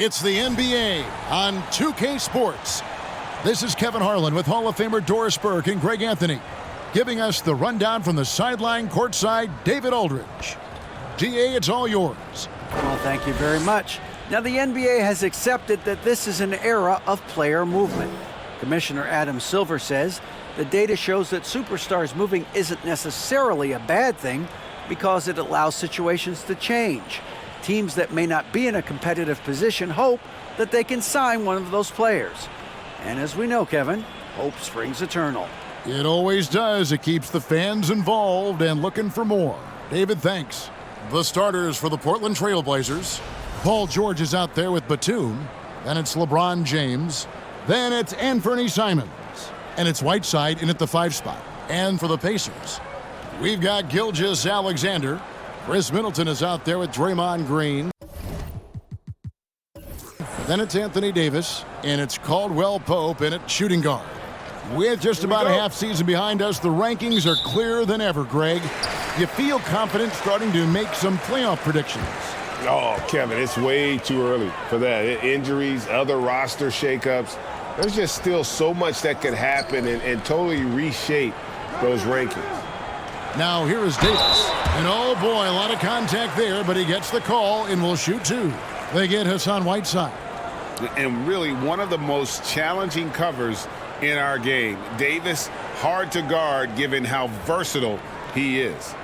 It's the NBA on 2K Sports. This is Kevin Harlan with Hall of Famer Doris Burke and Greg Anthony, giving us the rundown from the sideline courtside, David Aldridge. DA, it's all yours. Well, thank you very much. Now, the NBA has accepted that this is an era of player movement. Commissioner Adam Silver says the data shows that superstars moving isn't necessarily a bad thing because it allows situations to change. Teams that may not be in a competitive position hope that they can sign one of those players. And as we know, Kevin, hope springs eternal. It always does. It keeps the fans involved and looking for more. David, thanks. The starters for the Portland Trail Blazers. Paul George is out there with Batum. Then it's LeBron James. Then it's Anthony Simons. And it's Whiteside in at the 5 spot. And for the Pacers, we've got Gilgeous-Alexander. Chris Middleton is out there with Draymond Green. Then it's Anthony Davis, and it's Caldwell Pope in at shooting guard. With just about a half season behind us, the rankings are clearer than ever, Greg. You feel confident starting to make some playoff predictions? Oh, Kevin, it's way too early for that. Injuries, other roster shakeups. There's just still so much that could happen and totally reshape those rankings. Now here is Davis. And oh boy, a lot of contact there, but he gets the call and will shoot 2. They get Hassan Whiteside. And really one of the most challenging covers in our game. Davis, hard to guard given how versatile he is.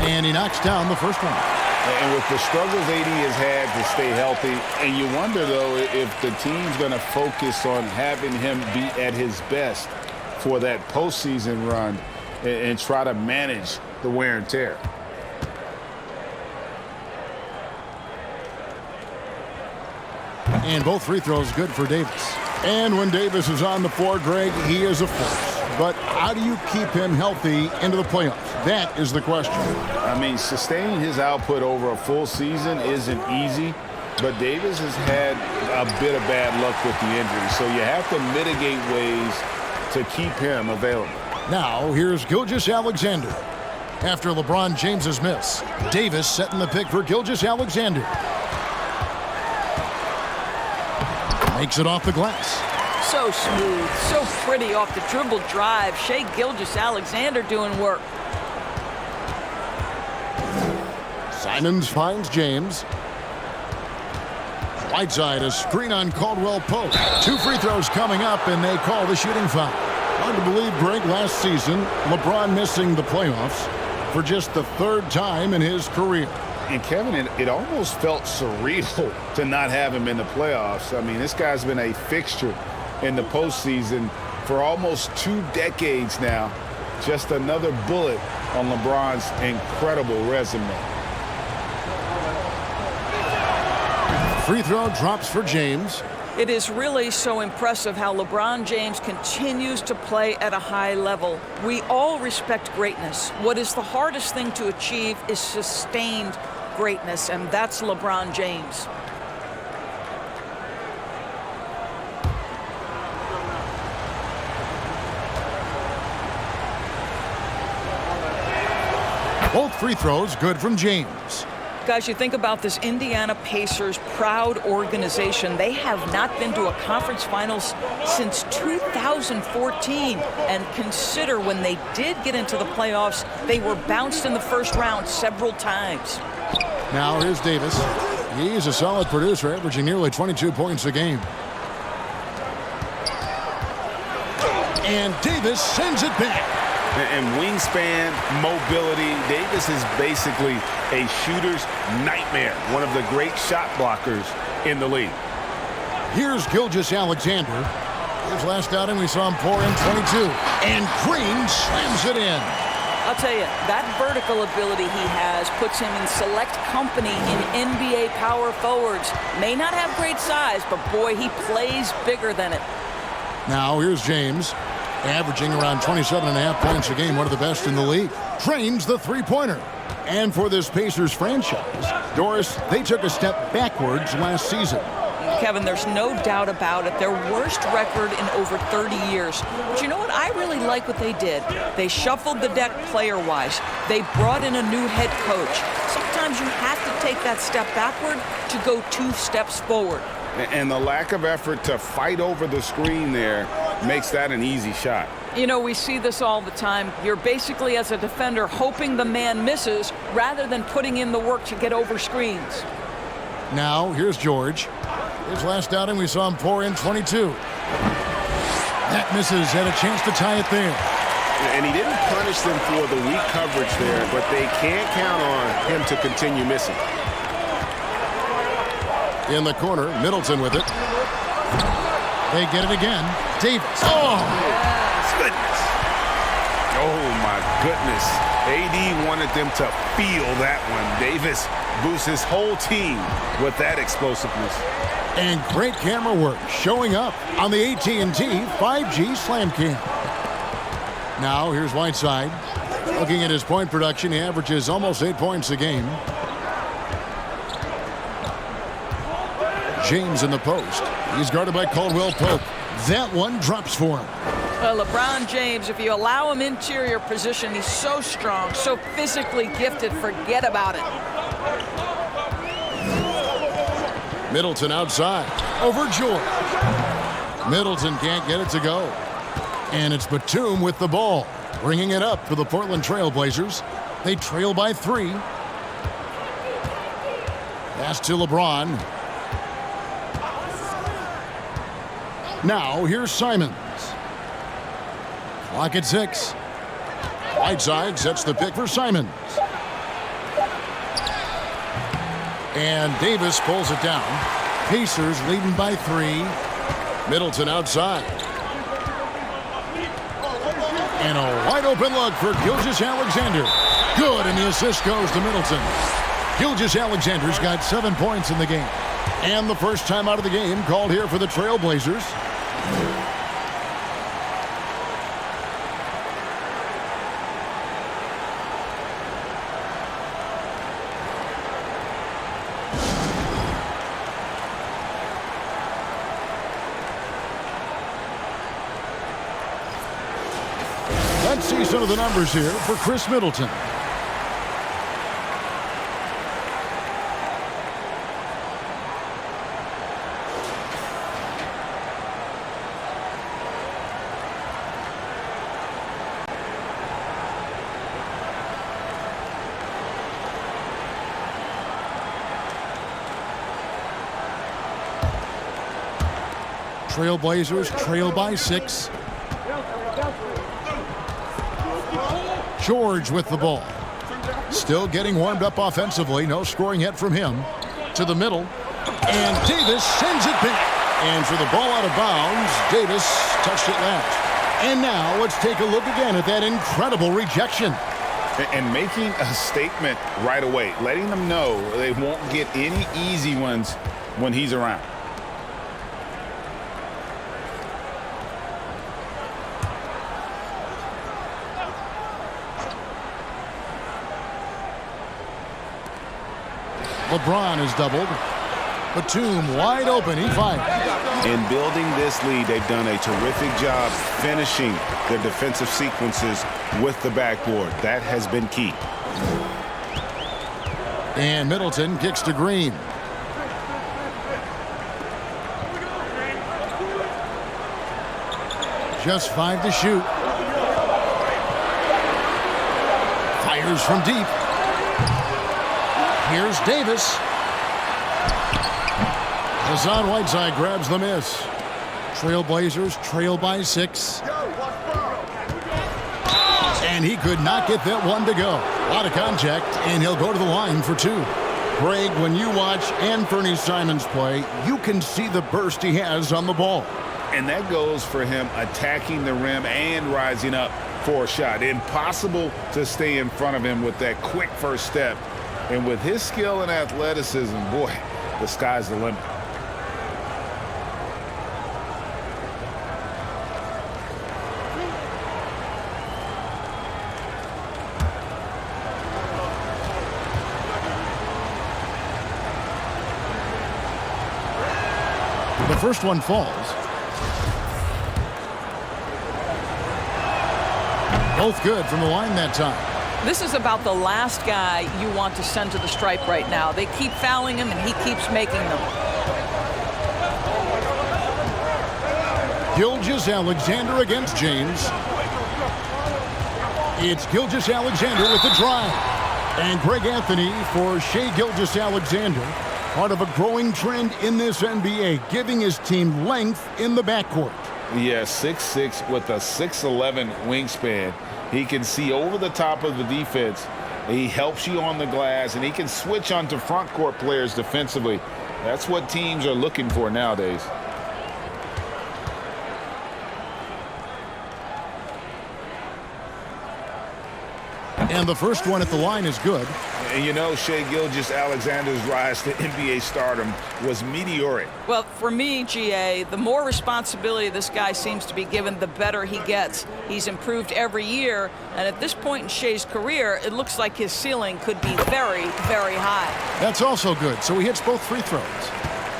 And he knocks down the first one. And with the struggles AD has had to stay healthy, and you wonder, though, if the team's going to focus on having him be at his best for that postseason run and try to manage the wear and tear. And both free throws good for Davis. And when Davis is on the floor, Greg, he is a force. But how do you keep him healthy into the playoffs? That is the question. I mean, sustaining his output over a full season isn't easy, but Davis has had a bit of bad luck with the injury, so you have to mitigate ways to keep him available. Now, here's Gilgeous-Alexander. After LeBron James's miss, Davis setting the pick for Gilgeous-Alexander. Makes it off the glass. So smooth, so pretty off the dribble drive. Shai Gilgeous-Alexander doing work. Simons finds James. Whiteside, a screen on Caldwell Pope. 2 free throws coming up, and they call the shooting foul. Hard to believe, Greg, last season, LeBron missing the playoffs for just the 3rd time in his career. And, Kevin, it almost felt surreal to not have him in the playoffs. I mean, this guy's been a fixture in the postseason for almost 2 decades now. Just another bullet on LeBron's incredible resume. Free throw drops for James. It is really so impressive how LeBron James continues to play at a high level. We all respect greatness. What is the hardest thing to achieve is sustained greatness, and that's LeBron James. Both free throws good from James. Guys, you think about this Indiana Pacers proud organization. They have not been to a conference finals since 2014. And consider when they did get into the playoffs, they were bounced in the first round several times. Now here's Davis. He's a solid producer, averaging nearly 22 points a game. And Davis sends it back. And wingspan, mobility, Davis is basically a shooter's nightmare, one of the great shot blockers in the league. Here's Gilgeous-Alexander. His last outing, we saw him pour in 22. And Green slams it in. I'll tell you, that vertical ability he has puts him in select company in NBA power forwards. May not have great size, but boy, he plays bigger than it. Now here's James. Averaging around 27.5 points a game, one of the best in the league. Trains the three-pointer. And for this Pacers franchise, Doris, they took a step backwards last season. Kevin, there's no doubt about it. Their worst record in over 30 years. But you know what? I really like what they did. They shuffled the deck player-wise. They brought in a new head coach. Sometimes you have to take that step backward to go 2 steps forward. And the lack of effort to fight over the screen there makes that an easy shot. You know, we see this all the time. You're basically, as a defender, hoping the man misses rather than putting in the work to get over screens. Now, here's George. His last outing, we saw him pour in 22. That misses. Had a chance to tie it there. And he didn't punish them for the weak coverage there, but they can't count on him to continue missing. In the corner, Middleton with it. They get it again. Davis. Oh! Goodness. Oh, my goodness. AD wanted them to feel that one. Davis boosts his whole team with that explosiveness. And great camera work showing up on the AT&T 5G Slam Cam. Now, here's Whiteside. Looking at his point production, he averages almost 8 points a game. James in the post. He's guarded by Caldwell Pope. That one drops for him. Well, LeBron James, if you allow him interior position, he's so strong, so physically gifted, forget about it. Middleton outside. Over George. Middleton can't get it to go. And it's Batum with the ball. Bringing it up for the Portland Trail Blazers. They trail by 3. Pass to LeBron. Now, here's Simons. Clock at 6. Whiteside sets the pick for Simons. And Davis pulls it down. Pacers leading by 3. Middleton outside. And a wide open look for Gilgeous-Alexander. Good, and the assist goes to Middleton. Gilgeous-Alexander's got 7 points in the game. And the first time out of the game called here for the Trail Blazers. Let's see some of the numbers here for Chris Middleton. Trailblazers trail by 6. George with the ball. Still getting warmed up offensively. No scoring yet from him. To the middle. And Davis sends it back. And for the ball out of bounds, Davis touched it last. And now let's take a look again at that incredible rejection. And making a statement right away. Letting them know they won't get any easy ones when he's around. LeBron is doubled. Batum wide open. He fires. In building this lead, they've done a terrific job finishing their defensive sequences with the backboard. That has been key. And Middleton kicks to Green. Just 5 to shoot. Fires from deep. Here's Davis. Hassan Whiteside grabs the miss. Trailblazers trail by 6. And he could not get that one to go. A lot of contact, and he'll go to the line for 2. Greg, when you watch Anthony Simons play, you can see the burst he has on the ball. And that goes for him attacking the rim and rising up for a shot. Impossible to stay in front of him with that quick first step. And with his skill and athleticism, boy, the sky's the limit. The first one falls. Both good from the line that time. This is about the last guy you want to send to the stripe right now. They keep fouling him, and he keeps making them. Gilgeous-Alexander against James. It's Gilgeous-Alexander with the drive. And Greg Anthony for Shai Gilgeous-Alexander. Part of a growing trend in this NBA, giving his team length in the backcourt. Yeah, 6'6" with a 6'11" wingspan. He can see over the top of the defense. He helps you on the glass, and he can switch onto front court players defensively. That's what teams are looking for nowadays. And the first one at the line is good. And you know, Shai Gilgeous-Alexander's rise to NBA stardom was meteoric. Well, for me, GA, the more responsibility this guy seems to be given, the better he gets. He's improved every year, and at this point in Shai's career, it looks like his ceiling could be very, very high. That's also good, so he hits both free throws.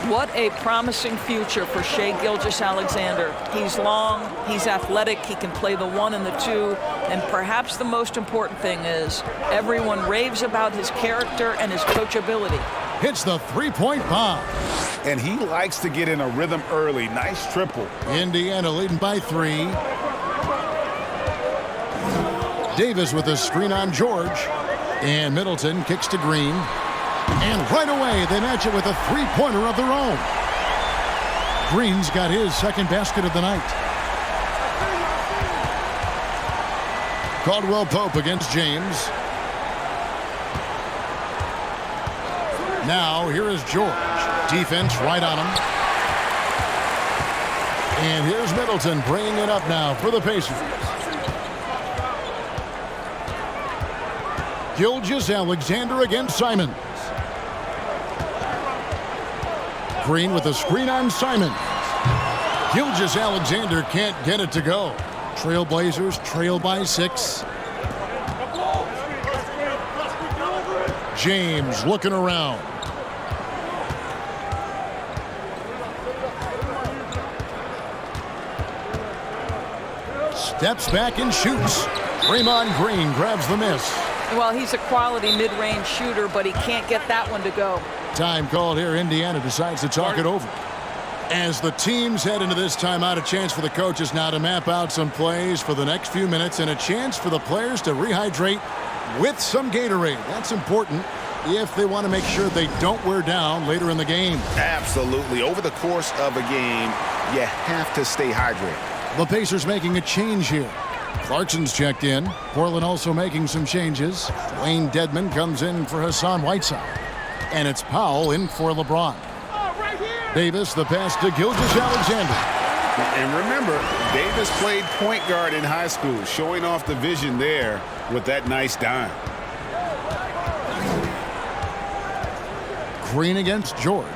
What a promising future for Shai Gilgeous-Alexander. He's long, he's athletic, he can play the 1 and the 2, and perhaps the most important thing is everyone raves about his character and his coachability. Hits the three-point bomb. And he likes to get in a rhythm early. Nice triple. Indiana leading by 3. Davis with a screen on George. And Middleton kicks to Green. And right away, they match it with a three-pointer of their own. Green's got his second basket of the night. Caldwell Pope against James. Now, here is George. Defense right on him. And here's Middleton bringing it up now for the Pacers. Gilgeous-Alexander against Simons. Green with a screen on Simons. Gilgeous-Alexander can't get it to go. Trailblazers trail by 6. James looking around. Steps back and shoots. Draymond Green grabs the miss. Well, he's a quality mid-range shooter, but he can't get that one to go. Time called here. Indiana decides to talk it over. As the teams head into this timeout, a chance for the coaches now to map out some plays for the next few minutes and a chance for the players to rehydrate with some Gatorade. That's important if they want to make sure they don't wear down later in the game. Absolutely. Over the course of a game, you have to stay hydrated. The Pacers making a change here. Clarkson's checked in. Portland also making some changes. Wayne Dedmon comes in for Hassan Whiteside. And it's Powell in for LeBron. Davis, the pass to Gilgeous-Alexander. And remember, Davis played point guard in high school, showing off the vision there with that nice dime. Green against George.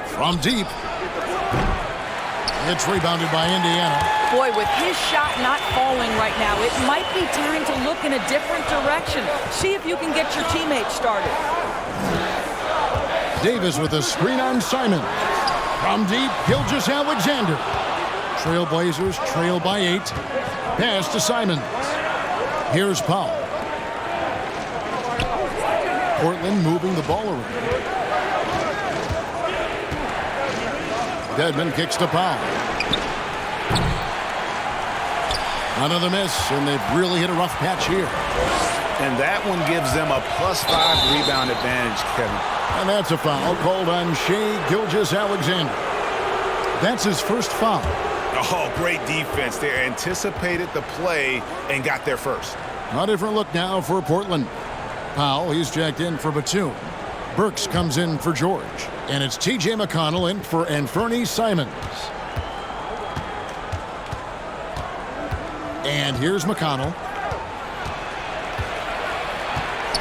From deep. It's rebounded by Indiana. Boy, with his shot not falling right now, it might be time to look in a different direction. See if you can get your teammates started. Davis with a screen on Simon. From deep, Gilgeous-Alexander. Trailblazers trail by 8. Pass to Simons. Here's Powell. Portland moving the ball around. Dedmon kicks to Powell. Another miss, and they've really hit a rough patch here. And that one gives them a +5 rebound advantage, Kevin. And that's a foul called on Shai Gilgeous-Alexander. That's his first foul. Oh, great defense there. Anticipated the play and got there first. A different look now for Portland. Powell, he's checked in for Batum. Burks comes in for George. And it's T.J. McConnell in for Anthony Simons. And here's McConnell.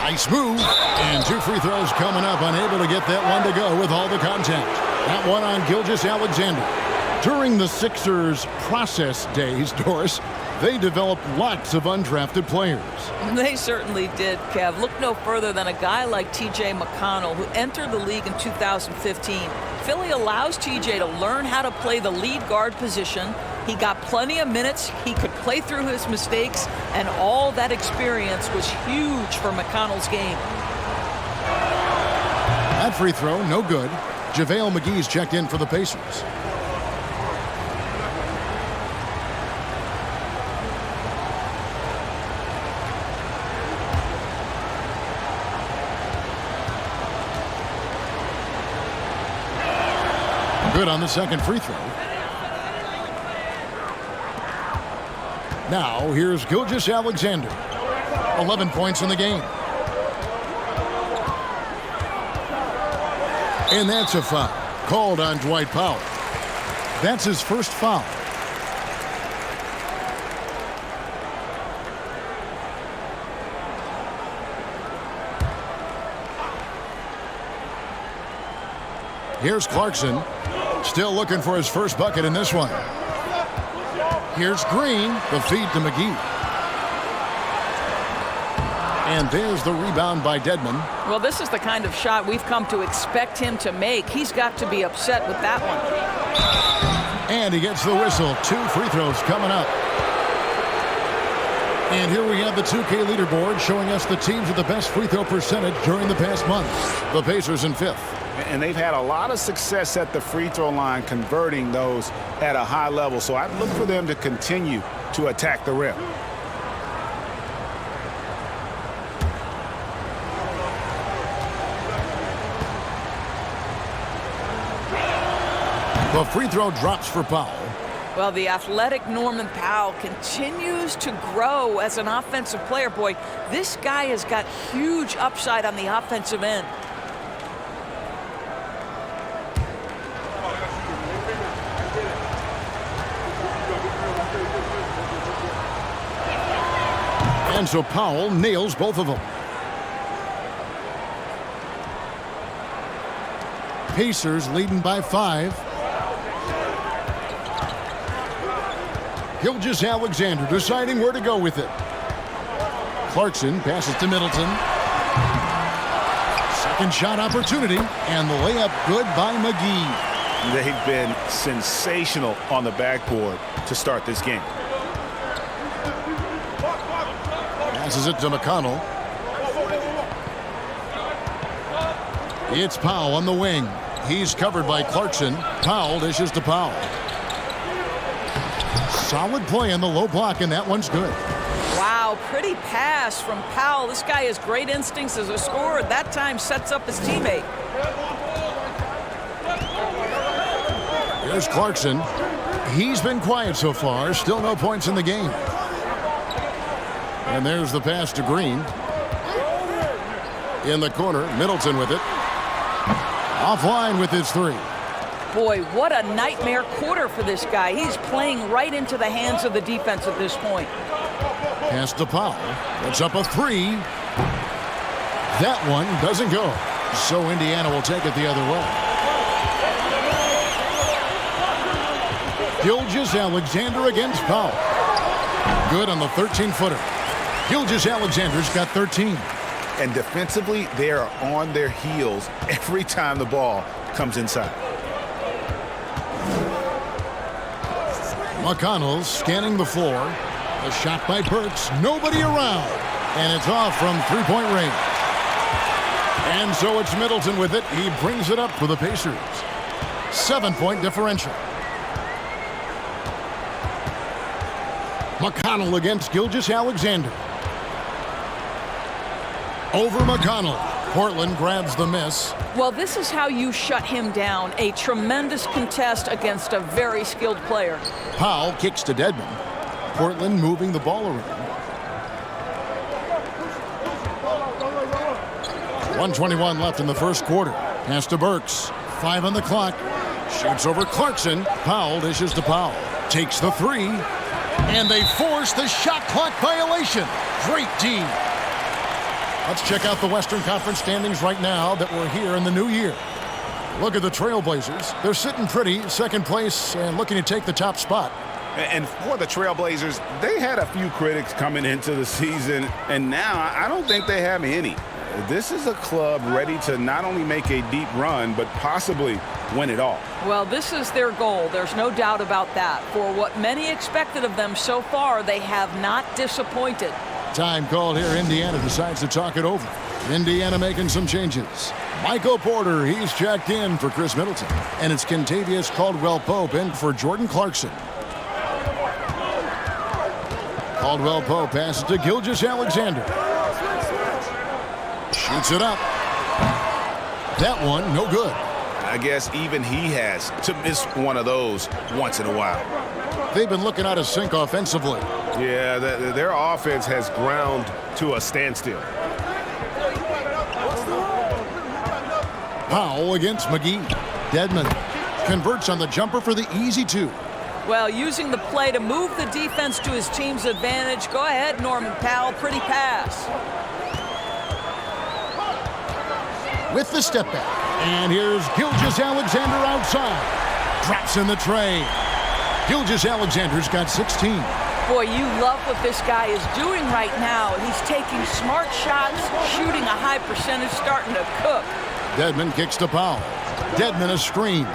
Nice move. And 2 free throws coming up. Unable to get that one to go with all the contact. That one on Gilgeous-Alexander. During the Sixers' process days, Doris, they developed lots of undrafted players. They certainly did, Kev. Look no further than a guy like T.J. McConnell, who entered the league in 2015. Philly allows T.J. to learn how to play the lead guard position. He got plenty of minutes. He could play through his mistakes, and all that experience was huge for McConnell's game. That free throw, no good. JaVale McGee's checked in for the Pacers. Good on the second free throw. Now, here's Gilgeous-Alexander. 11 points in the game. And that's a foul called on Dwight Powell. That's his first foul. Here's Clarkson. Still looking for his first bucket in this one. Here's Green, the feed to McGee. And there's the rebound by Dedmon. Well, this is the kind of shot we've come to expect him to make. He's got to be upset with that one. And he gets the whistle. 2 free throws coming up. And here we have the 2K leaderboard showing us the teams with the best free throw percentage during the past month. The Pacers in 5th. And they've had a lot of success at the free throw line, converting those at a high level. So I'd look for them to continue to attack the rim. The free throw drops for Powell. Well, the athletic Norman Powell continues to grow as an offensive player. Boy, this guy has got huge upside on the offensive end. And so Powell nails both of them. Pacers leading by 5. Gilgeous-Alexander deciding where to go with it. Clarkson passes to Middleton. Second shot opportunity, and the layup good by McGee. They've been sensational on the backboard to start this game. Passes it to McConnell. It's Powell on the wing. He's covered by Clarkson. Powell dishes to Powell. Solid play in the low block, and that one's good. Wow, pretty pass from Powell. This guy has great instincts as a scorer. That time sets up his teammate. Here's Clarkson. He's been quiet so far. Still no points in the game. And there's the pass to Green. In the corner, Middleton with it. Offline with his 3. Boy, what a nightmare quarter for this guy. He's playing right into the hands of the defense at this point. Pass to Powell. It's up a 3. That one doesn't go. So Indiana will take it the other way. Gilgeous-Alexander against Powell. Good on the 13-footer. Gilgeous-Alexander's got 13. And defensively, they are on their heels every time the ball comes inside. McConnell scanning the floor. A shot by Burks. Nobody around. And it's off from three-point range. And so it's Middleton with it. He brings it up for the Pacers. 7-point differential. McConnell against Gilgeous-Alexander. Over McConnell. Portland grabs the miss. Well, this is how you shut him down. A tremendous contest against a very skilled player. Powell kicks to Dedmon. Portland moving the ball around. 1:21 left in the first quarter. Pass to Burks. 5 on the clock. Shoots over Clarkson. Powell dishes to Powell. Takes the 3. And they force the shot clock violation. Great D. Let's check out the Western Conference standings right now that we're here in the new year. Look at the Trailblazers. They're sitting pretty, second place, and looking to take the top spot. And for the Trailblazers, they had a few critics coming into the season, and now I don't think they have any. This is a club ready to not only make a deep run, but possibly win it all. Well, this is their goal. There's no doubt about that. For what many expected of them so far, they have not disappointed. Time called here. Indiana decides to talk it over. Indiana making some changes. Michael Porter, he's checked in for Chris Middleton. And it's Kentavious Caldwell-Pope in for Jordan Clarkson. Caldwell-Pope passes to Gilgeous-Alexander. Shoots it up. That one, no good. I guess even he has to miss one of those once in a while. They've been looking out of sync offensively. Yeah, their offense has ground to a standstill. Powell against McGee. Dedmon converts on the jumper for the easy two. Well, using the play to move the defense to his team's advantage. Go ahead, Norman Powell. Pretty pass. With the step back. And here's Gilgeous-Alexander outside. Drops in the tray. Gilgeous-Alexander's got 16. Boy, you love what this guy is doing right now. He's taking smart shots, shooting a high percentage, starting to cook. Dedmon kicks to Powell. Dedmon a screen.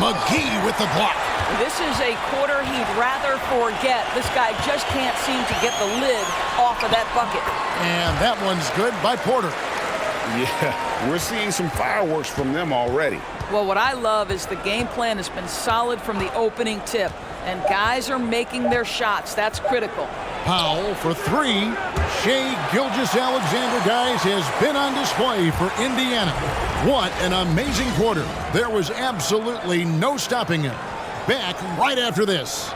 McGee with the block. This is a quarter he'd rather forget. This guy just can't seem to get the lid off of that bucket. And that one's good by Porter. Yeah, we're seeing some fireworks from them already. Well, what I love is the game plan has been solid from the opening tip, and guys are making their shots. That's critical. Powell for three. Shai Gilgeous-Alexander, guys, has been on display for Indiana. What an amazing quarter. There was absolutely no stopping him. Back right after this.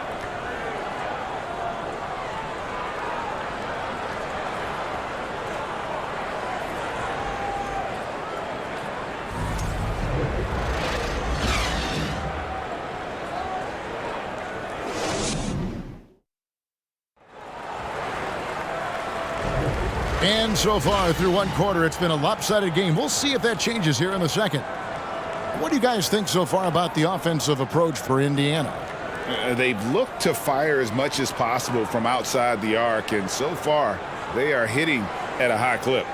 And so far through one quarter, it's been a lopsided game. We'll see if that changes here in the second. What do you guys think so far about the offensive approach for Indiana? They've looked to fire as much as possible from outside the arc, and so far they are hitting at a high clip.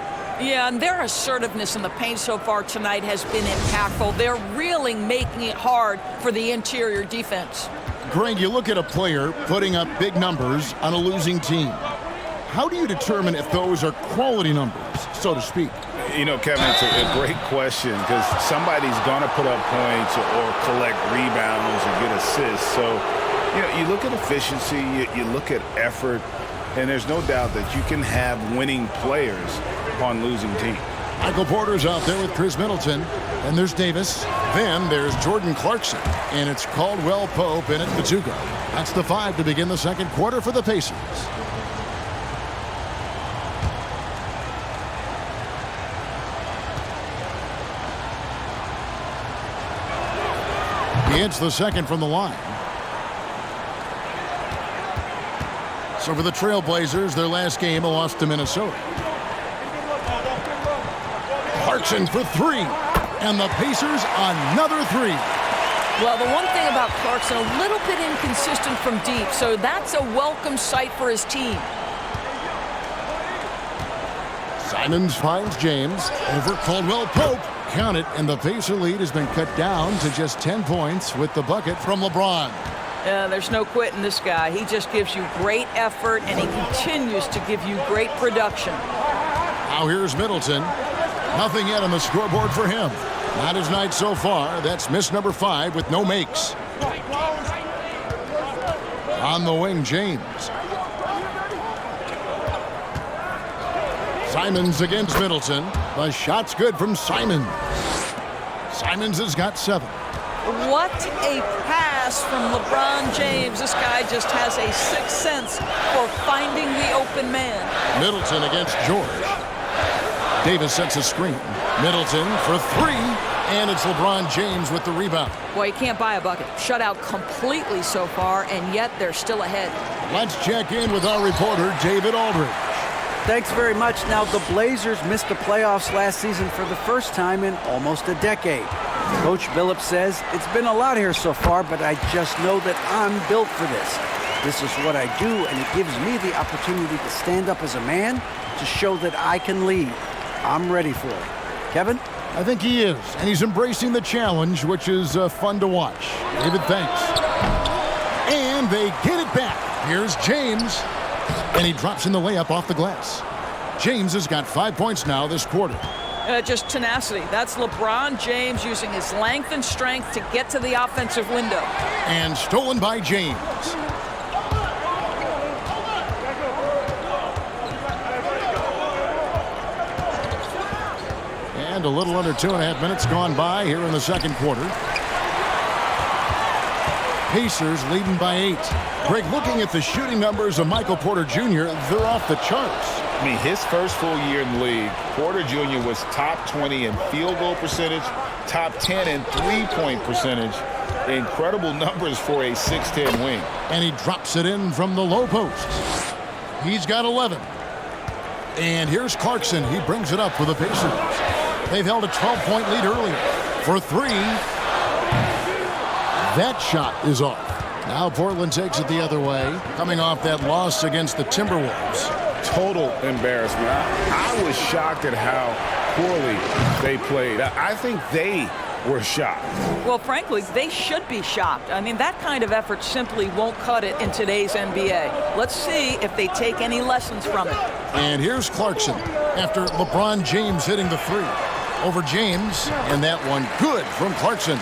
Yeah, and their assertiveness in the paint so far tonight has been impactful. They're really making it hard for the interior defense. Greg, you look at a player putting up big numbers on a losing team. How do you determine if those are quality numbers, so to speak? You know, Kevin, it's a great question because somebody's going to put up points or collect rebounds or get assists. So, you know, you look at efficiency, you look at effort, and there's no doubt that you can have winning players on losing teams. Michael Porter's out there with Chris Middleton. And there's Davis. Then there's Jordan Clarkson. And it's Caldwell-Pope in at the two guard. That's the five to begin the second quarter for the Pacers. He hits the second from the line. So for the Trailblazers, their last game, a loss to Minnesota. Clarkson for three. And the Pacers another three. Well, the one thing about Clarkson, a little bit inconsistent from deep, so that's a welcome sight for his team. Simons finds James over Caldwell-Pope. Count it, and the Pacer lead has been cut down to just 10 points with the bucket from LeBron. There's no quitting this guy. He just gives you great effort, and he continues to give you great production. Now here's Middleton. Nothing yet on the scoreboard for him. Not his night so far. That's miss number 5 with no makes. On the wing, James. Simons against Middleton. The shot's good from Simons. Simons has got 7. What a pass from LeBron James. This guy just has a sixth sense for finding the open man. Middleton against George. Davis sets a screen. Middleton for 3. And it's LeBron James with the rebound. Boy, you can't buy a bucket. Shut out completely so far, and yet they're still ahead. Let's check in with our reporter, David Aldridge. Thanks very much. Now, the Blazers missed the playoffs last season for the first time in almost a decade. Coach Billups says, it's been a lot here so far, but I just know that I'm built for this. This is what I do, and it gives me the opportunity to stand up as a man to show that I can lead. I'm ready for it. Kevin? I think he is, and he's embracing the challenge, which is fun to watch. David, thanks. And they get it back. Here's James. And he drops in the layup off the glass. James has got 5 points now this quarter. Just tenacity. That's LeBron James using his length and strength to get to the offensive window. And stolen by James. And a little under 2.5 minutes gone by here in the second quarter. Pacers leading by 8. Greg, looking at the shooting numbers of Michael Porter Jr., they're off the charts. I mean, his first full year in the league, Porter Jr. was top 20 in field goal percentage, top 10 in three-point percentage. Incredible numbers for a 6'10 wing. And he drops it in from the low post. He's got 11. And here's Clarkson. He brings it up for the Pacers. They've held a 12-point lead earlier. For 3. That shot is off. Now Portland takes it the other way, coming off that loss against the Timberwolves. Total embarrassment. I was shocked at how poorly they played. I think they were shocked. Well, frankly, they should be shocked. I mean, that kind of effort simply won't cut it in today's NBA. Let's see if they take any lessons from it. And here's Clarkson after LeBron James hitting the 3. Over James, and that one good from Clarkson.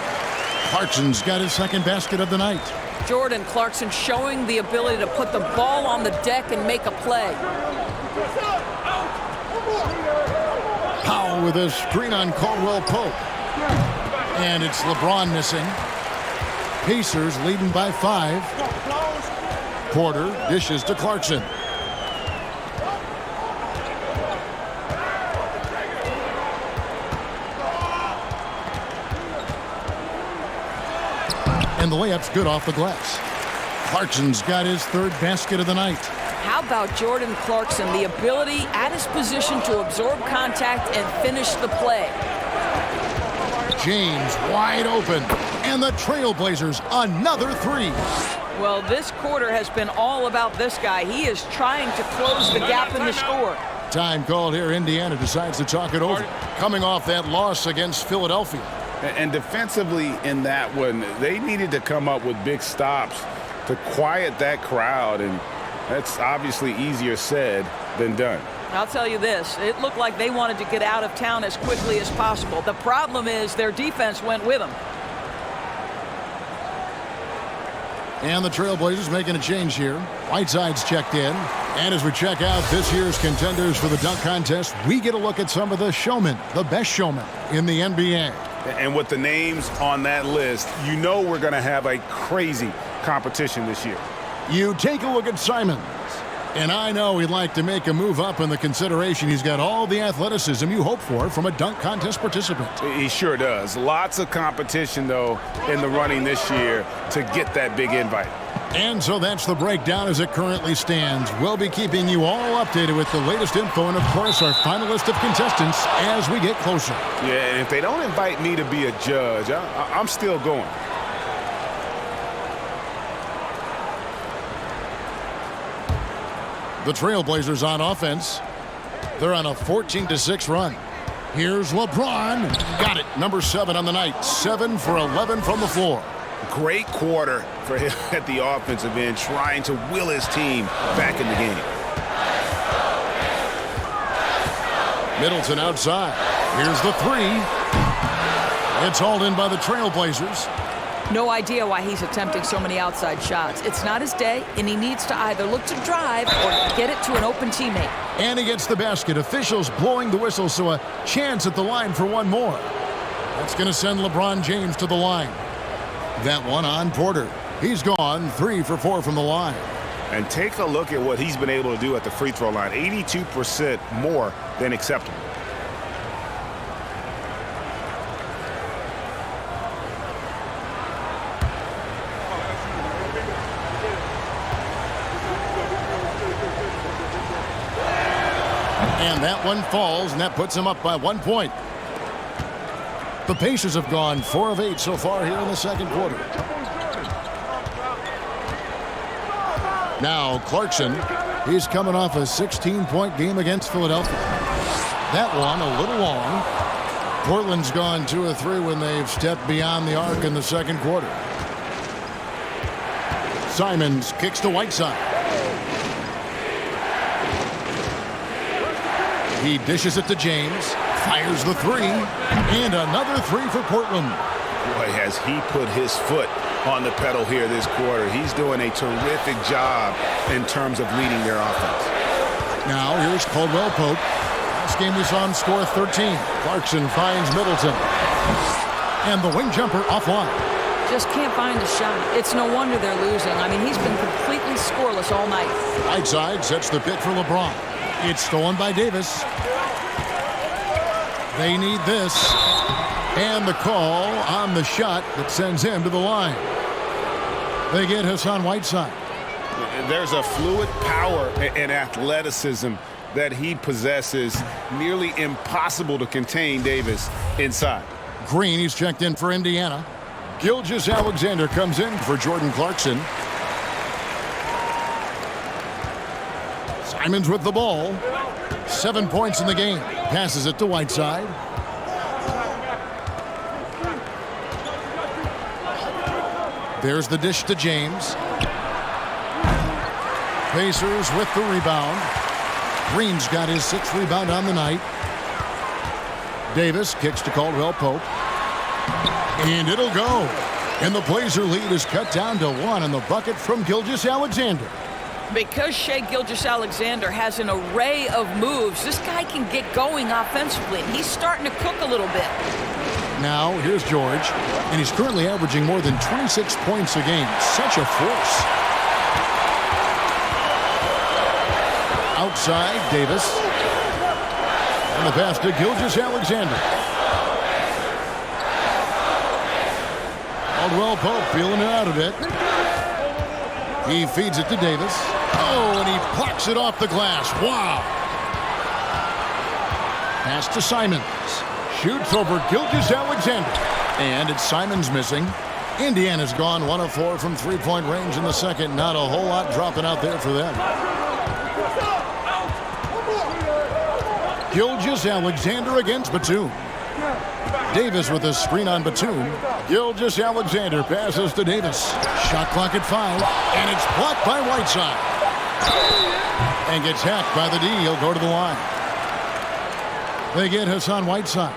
Clarkson's got his second basket of the night. Jordan Clarkson showing the ability to put the ball on the deck and make a play. Powell with a screen on Caldwell Pope. And it's LeBron missing. Pacers leading by 5. Porter dishes to Clarkson. And the layup's good off the glass. Clarkson's got his third basket of the night. How about Jordan Clarkson, the ability at his position to absorb contact and finish the play? James wide open. And the Trailblazers another 3. Well, this quarter has been all about this guy. He is trying to close the gap in the score. Time called here. Indiana decides to talk it over. Coming off that loss against Philadelphia. And defensively in that one, they needed to come up with big stops to quiet that crowd, and that's obviously easier said than done. I'll tell you this, it looked like they wanted to get out of town as quickly as possible. The problem is their defense went with them. And the Trailblazers making a change here. Whiteside's checked in. And as we check out this year's contenders for the dunk contest, we get a look at some of the showmen, the best showmen in the NBA. And with the names on that list, you know we're going to have a crazy competition this year. You take a look at Simons. And I know he'd like to make a move up in the consideration. He's got all the athleticism you hope for from a dunk contest participant. He sure does. Lots of competition, though, in the running this year to get that big invite. And so that's the breakdown as it currently stands. We'll be keeping you all updated with the latest info and, of course, our final list of contestants as we get closer. Yeah, and if they don't invite me to be a judge, I'm still going. The Trailblazers on offense. They're on a 14-6 run. Here's LeBron. Got it. Number 7 on the night. 7 for 11 from the floor. Great quarter for him at the offensive end, trying to will his team back in the game. Middleton outside. Here's the 3. It's hauled in by the Trailblazers. No idea why he's attempting so many outside shots. It's not his day, and he needs to either look to drive or get it to an open teammate. And he gets the basket. Officials blowing the whistle, so a chance at the line for one more. That's going to send LeBron James to the line. That one on Porter. He's gone 3 for 4 from the line. And take a look at what he's been able to do at the free throw line. 82% more than acceptable. And that one falls, and that puts them up by 1 point. The Pacers have gone 4 of 8 so far here in the second quarter. Now Clarkson, he's coming off a 16-point game against Philadelphia. That one a little long. Portland's gone 2 of 3 when they've stepped beyond the arc in the second quarter. Simons kicks to Whiteside. He dishes it to James, fires the 3, and another 3 for Portland. Boy, has he put his foot on the pedal here this quarter. He's doing a terrific job in terms of leading their offense. Now here's Caldwell Pope. Last game we saw him score 13. Clarkson finds Middleton. And the wing jumper offline. Just can't find a shot. It's no wonder they're losing. I mean, he's been completely scoreless all night. Whiteside sets the pick for LeBron. It's stolen by Davis. They need this. And the call on the shot that sends him to the line. They get Hassan Whiteside. There's a fluid power and athleticism that he possesses. Nearly impossible to contain Davis inside. Green, he's checked in for Indiana. Gilgeous-Alexander comes in for Jordan Clarkson. Simons with the ball. 7 points in the game. Passes it to Whiteside. There's the dish to James. Pacers with the rebound. Green's got his 6th rebound on the night. Davis kicks to Caldwell Pope. And it'll go. And the Blazer lead is cut down to 1 on the bucket from Gilgeous-Alexander. Because Shai Gilgeous-Alexander has an array of moves, this guy can get going offensively. He's starting to cook a little bit. Now, here's George, and he's currently averaging more than 26 points a game. Such a force. Outside, Davis. And the pass to Gilgeous-Alexander. Caldwell Pope feeling it out a bit. He feeds it to Davis. Oh, and he plucks it off the glass. Wow. Pass to Simons. Shoots over Gilgeous-Alexander. And it's Simons missing. Indiana's gone 1 of 4 from 3-point range in the second. Not a whole lot dropping out there for them. Gilgeous-Alexander against Batum. Davis with a screen on Batum. Gilgeous-Alexander passes to Davis. Shot clock at 5. And it's blocked by Whiteside. And gets hacked by the D. He'll go to the line. They get Hassan Whiteside.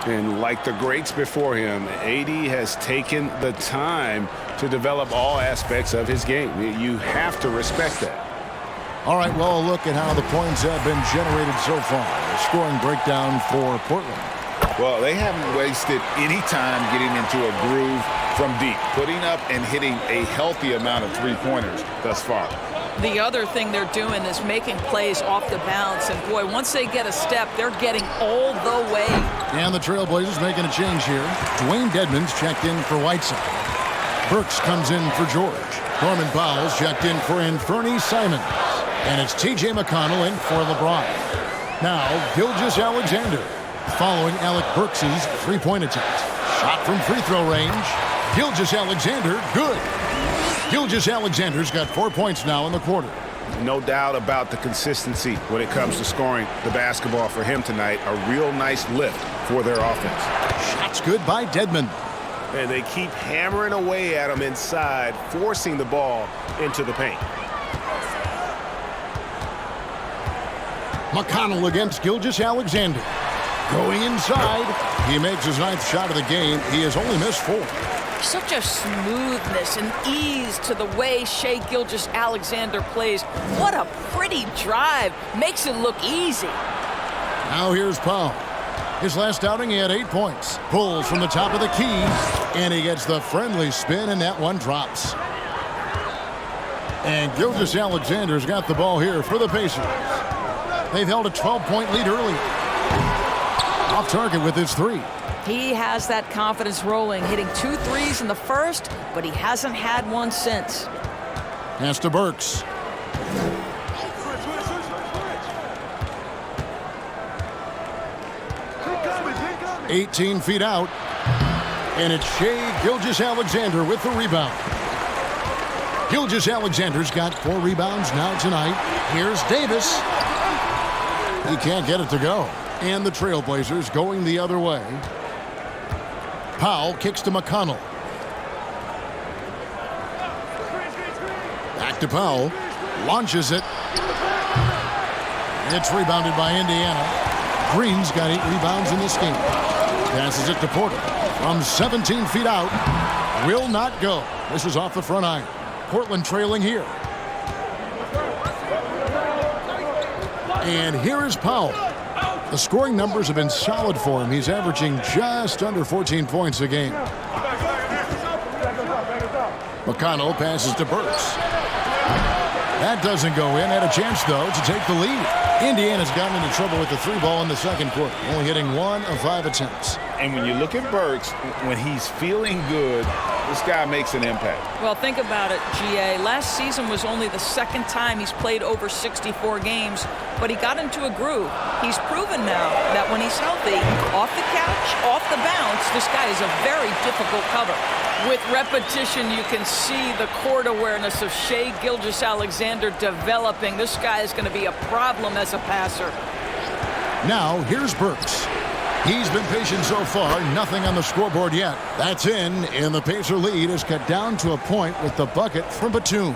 And like the greats before him, AD has taken the time to develop all aspects of his game. You have to respect that. All right, well, look at how the points have been generated so far. A scoring breakdown for Portland. Well, they haven't wasted any time getting into a groove from deep, putting up and hitting a healthy amount of three-pointers thus far. The other thing they're doing is making plays off the bounce. And, boy, once they get a step, they're getting all the way. And the Trailblazers making a change here. Dwayne Dedmon's checked in for Whiteside. Burks comes in for George. Norman Powell's checked in for Anthony Simons. And it's T.J. McConnell in for LeBron. Now, Gilgeous-Alexander following Alec Burks' three-point attempt. Shot from free throw range. Gilgeous-Alexander, good. Gilgeous-Alexander's got 4 points now in the quarter. No doubt about the consistency when it comes to scoring the basketball for him tonight. A real nice lift for their offense. Shots good by Dedmon. And they keep hammering away at him inside, forcing the ball into the paint. McConnell against Gilgeous-Alexander. Going inside. He makes his 9th shot of the game. He has only missed 4. Such a smoothness and ease to the way Shai Gilgeous-Alexander plays. What a pretty drive. Makes it look easy. Now here's Powell. His last outing, he had 8 points. Pulls from the top of the key, and he gets the friendly spin, and that one drops. And Gilgeous-Alexander's got the ball here for the Pacers. They've held a 12-point lead early. Off target with his 3. He has that confidence rolling, hitting 2 threes in the first, but he hasn't had one since. Pass to Burks. 18 feet out. And it's Shea Gilgeous-Alexander with the rebound. Gilgeous-Alexander's got 4 rebounds now tonight. Here's Davis. He can't get it to go. And the Trailblazers going the other way. Powell kicks to McConnell. Back to Powell. Launches it. It's rebounded by Indiana. Green's got 8 rebounds in this game. Passes it to Porter. From 17 feet out. Will not go. This is off the front iron. Portland trailing here. And here is Powell. The scoring numbers have been solid for him. He's averaging just under 14 points a game. McConnell passes to Burks. That doesn't go in. Had a chance, though, to take the lead. Indiana's gotten into trouble with the 3 ball in the second quarter, only hitting 1 of 5 attempts. And when you look at Burks, when he's feeling good, this guy makes an impact. Well, think about it, GA. Last season was only the second time he's played over 64 games, but he got into a groove. He's proven now that when he's healthy, off the couch, off the bounce, this guy is a very difficult cover. With repetition, you can see the court awareness of Shea Gilgeous-Alexander developing. This guy is going to be a problem as a passer. Now, here's Burks. He's been patient so far, nothing on the scoreboard yet. That's in, and the Pacer lead is cut down to a point with the bucket from Batum.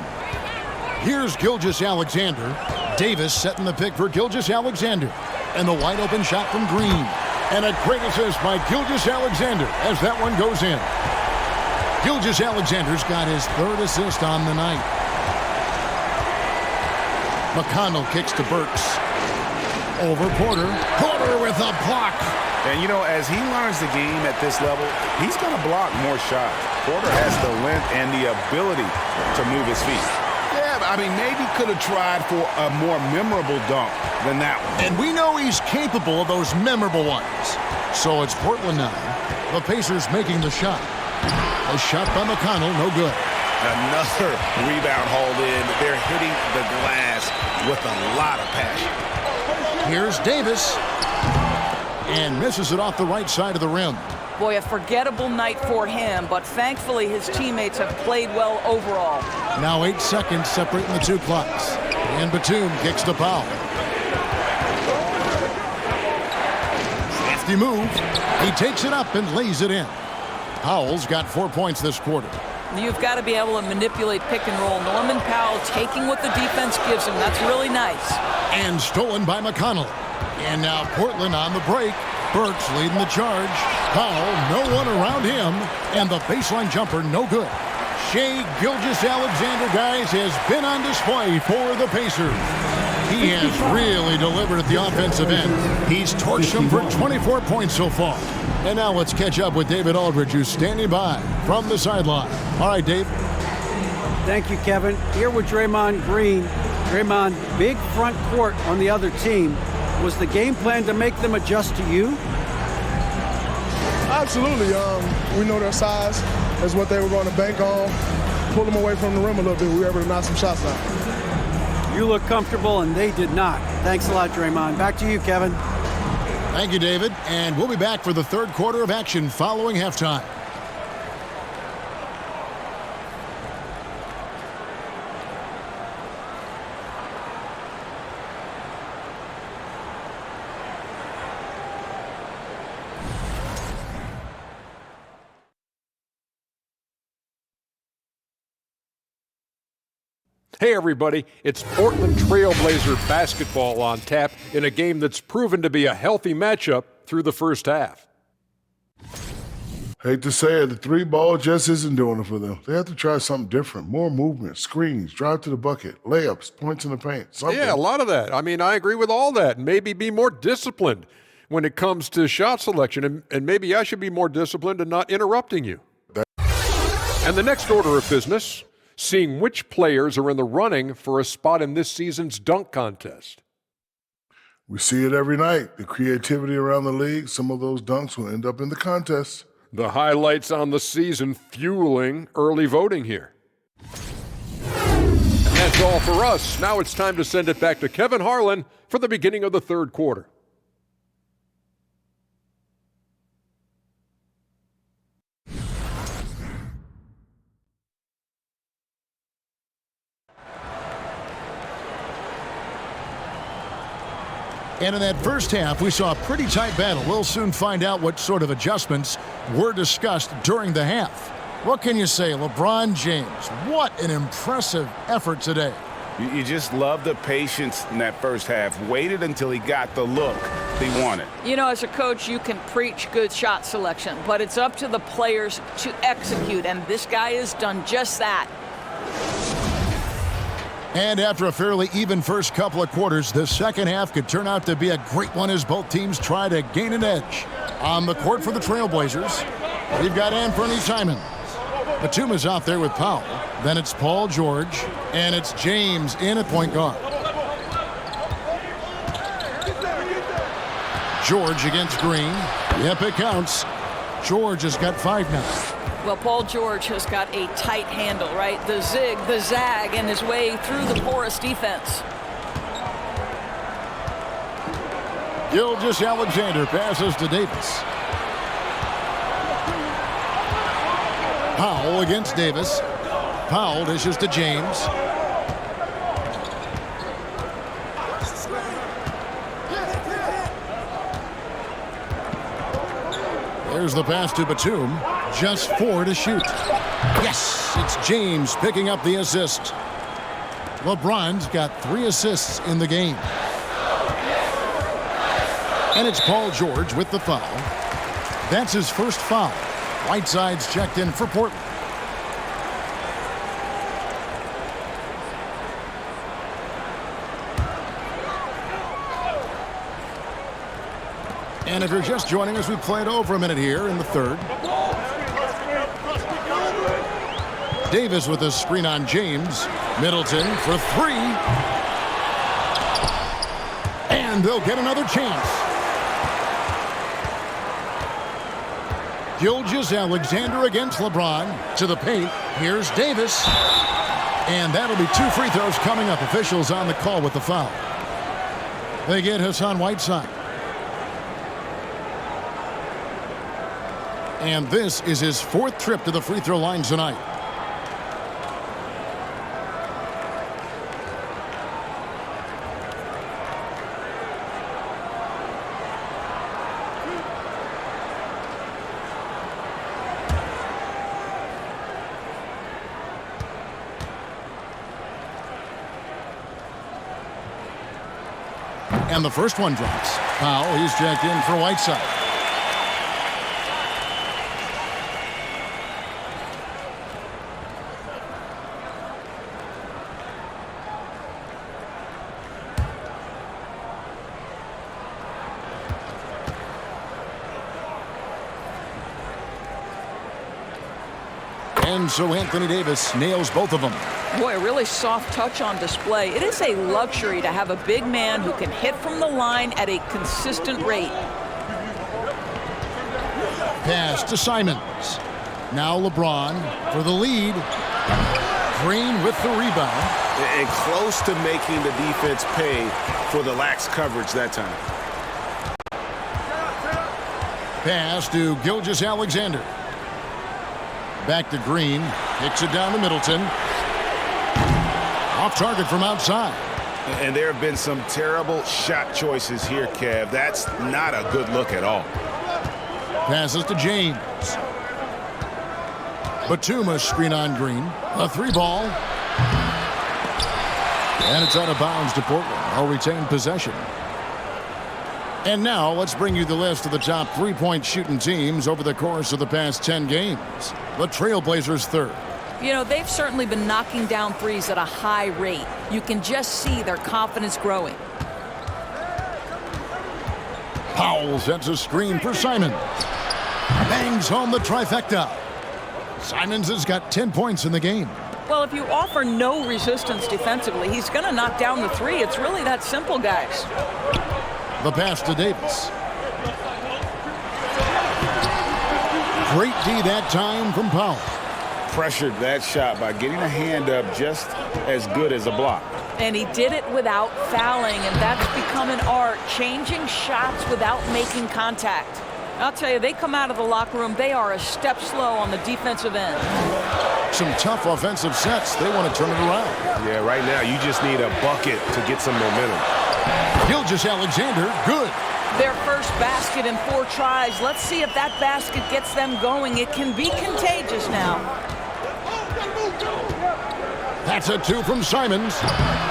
Here's Gilgeous-Alexander. Davis setting the pick for Gilgeous-Alexander. And the wide open shot from Green. And a great assist by Gilgeous-Alexander as that one goes in. Gilgeous-Alexander's got his 3rd assist on the night. McConnell kicks to Burks. Over Porter. Porter with a block. And, you know, as he learns the game at this level, he's going to block more shots. Porter has the length and the ability to move his feet. Yeah, I mean, maybe could have tried for a more memorable dunk than that one. And we know he's capable of those memorable ones. So it's Portland now. The Pacers making the shot. A shot by McConnell, no good. Another rebound hauled in. They're hitting the glass with a lot of passion. Here's Davis. And misses it off the right side of the rim. Boy, a forgettable night for him, but thankfully his teammates have played well overall. Now 8 seconds separating the 2 clocks. And Batum kicks to Powell. Crafty move. He takes it up and lays it in. Powell's got 4 points this quarter. You've got to be able to manipulate pick and roll. Norman Powell taking what the defense gives him. That's really nice. And stolen by McConnell. And now Portland on the break. Burks leading the charge. Powell, no one around him. And the baseline jumper, no good. Shea Gilgeous-Alexander, guys, has been on display for the Pacers. He has really delivered at the offensive end. He's torched them for 24 points so far. And now let's catch up with David Aldridge, who's standing by from the sideline. All right, Dave. Thank you, Kevin. Here with Draymond Green. Draymond, big front court on the other team. Was the game plan to make them adjust to you? Absolutely. We know their size. That's what they were going to bank on. Pull them away from the rim a little bit. We were able to knock some shots out. You look comfortable, and they did not. Thanks a lot, Draymond. Back to you, Kevin. Thank you, David. And we'll be back for the 3rd quarter of action following halftime. Hey everybody, it's Portland Trailblazer basketball on tap in a game that's proven to be a healthy matchup through the first half. Hate to say it, the 3 ball just isn't doing it for them. They have to try something different. More movement, screens, drive to the bucket, layups, points in the paint, something. Yeah, a lot of that. I mean, I agree with all that. Maybe be more disciplined when it comes to shot selection, and maybe I should be more disciplined in not interrupting you. And the next order of business, seeing which players are in the running for a spot in this season's dunk contest. We see it every night. The creativity around the league, some of those dunks will end up in the contest. The highlights on the season fueling early voting here. And that's all for us. Now it's time to send it back to Kevin Harlan for the beginning of the 3rd quarter. And in that first half, we saw a pretty tight battle. We'll soon find out what sort of adjustments were discussed during the half. What can you say, LeBron James? What an impressive effort today. You just love the patience in that first half. Waited until he got the look he wanted. You know, as a coach, you can preach good shot selection, but it's up to the players to execute, and this guy has done just that. And after a fairly even first couple of quarters, the second half could turn out to be a great one as both teams try to gain an edge. On the court for the Trailblazers, we've got Anthony Simons. Batum is out there with Powell. Then it's Paul George, and it's James in at point guard. George against Green. Yep, it counts. George has got 5 now. Well, Paul George has got a tight handle, right? The zig, the zag, and his way through the porous defense. Gilgeous-Alexander passes to Davis. Powell against Davis. Powell dishes to James. There's the pass to Batum. Just 4 to shoot. Yes, it's James picking up the assist. LeBron's got 3 assists in the game. And it's Paul George with the foul. That's his first foul. Whiteside's checked in for Portland. And if you're just joining us, we played over a minute here in the third. Davis with a screen on James. Middleton for 3. And they'll get another chance. Gilgeous-Alexander against LeBron. To the paint. Here's Davis. And that'll be 2 free throws coming up. Officials on the call with the foul. They get Hassan Whiteside. And this is his 4th trip to the free throw line tonight. And the first one drops. Powell, he's checked in for Whiteside. And so Anthony Davis nails both of them. Boy, a really soft touch on display. It is a luxury to have a big man who can hit from the line at a consistent rate. Pass to Simons. Now LeBron for the lead. Green with the rebound. And close to making the defense pay for the lax coverage that time. Pass to Gilgeous-Alexander. Back to Green. Kicks it down to Middleton. Off target from outside. And there have been some terrible shot choices here, Kev. That's not a good look at all. Passes to James. Batum a screen on Green. A 3-ball. And it's out of bounds to Portland. I'll retain possession. And now let's bring you the list of the top 3-point shooting teams over the course of the past 10 games. The Trailblazers third. You know, they've certainly been knocking down threes at a high rate. You can just see their confidence growing. Powell sets a screen for Simons. Bangs home the trifecta. Simons has got 10 points in the game. Well, if you offer no resistance defensively, he's going to knock down the 3. It's really that simple, guys. The pass to Davis. Great D that time from Powell. Pressured that shot by getting a hand up just as good as a block. And he did it without fouling, and that's become an art, changing shots without making contact. I'll tell you, they come out of the locker room, they are a step slow on the defensive end. Some tough offensive sets. They want to turn it around. Yeah, right now you just need a bucket to get some momentum. Gilgeous-Alexander, good. Their first basket in 4 tries. Let's see if that basket gets them going. It can be contagious now. That's a 2 from Simons.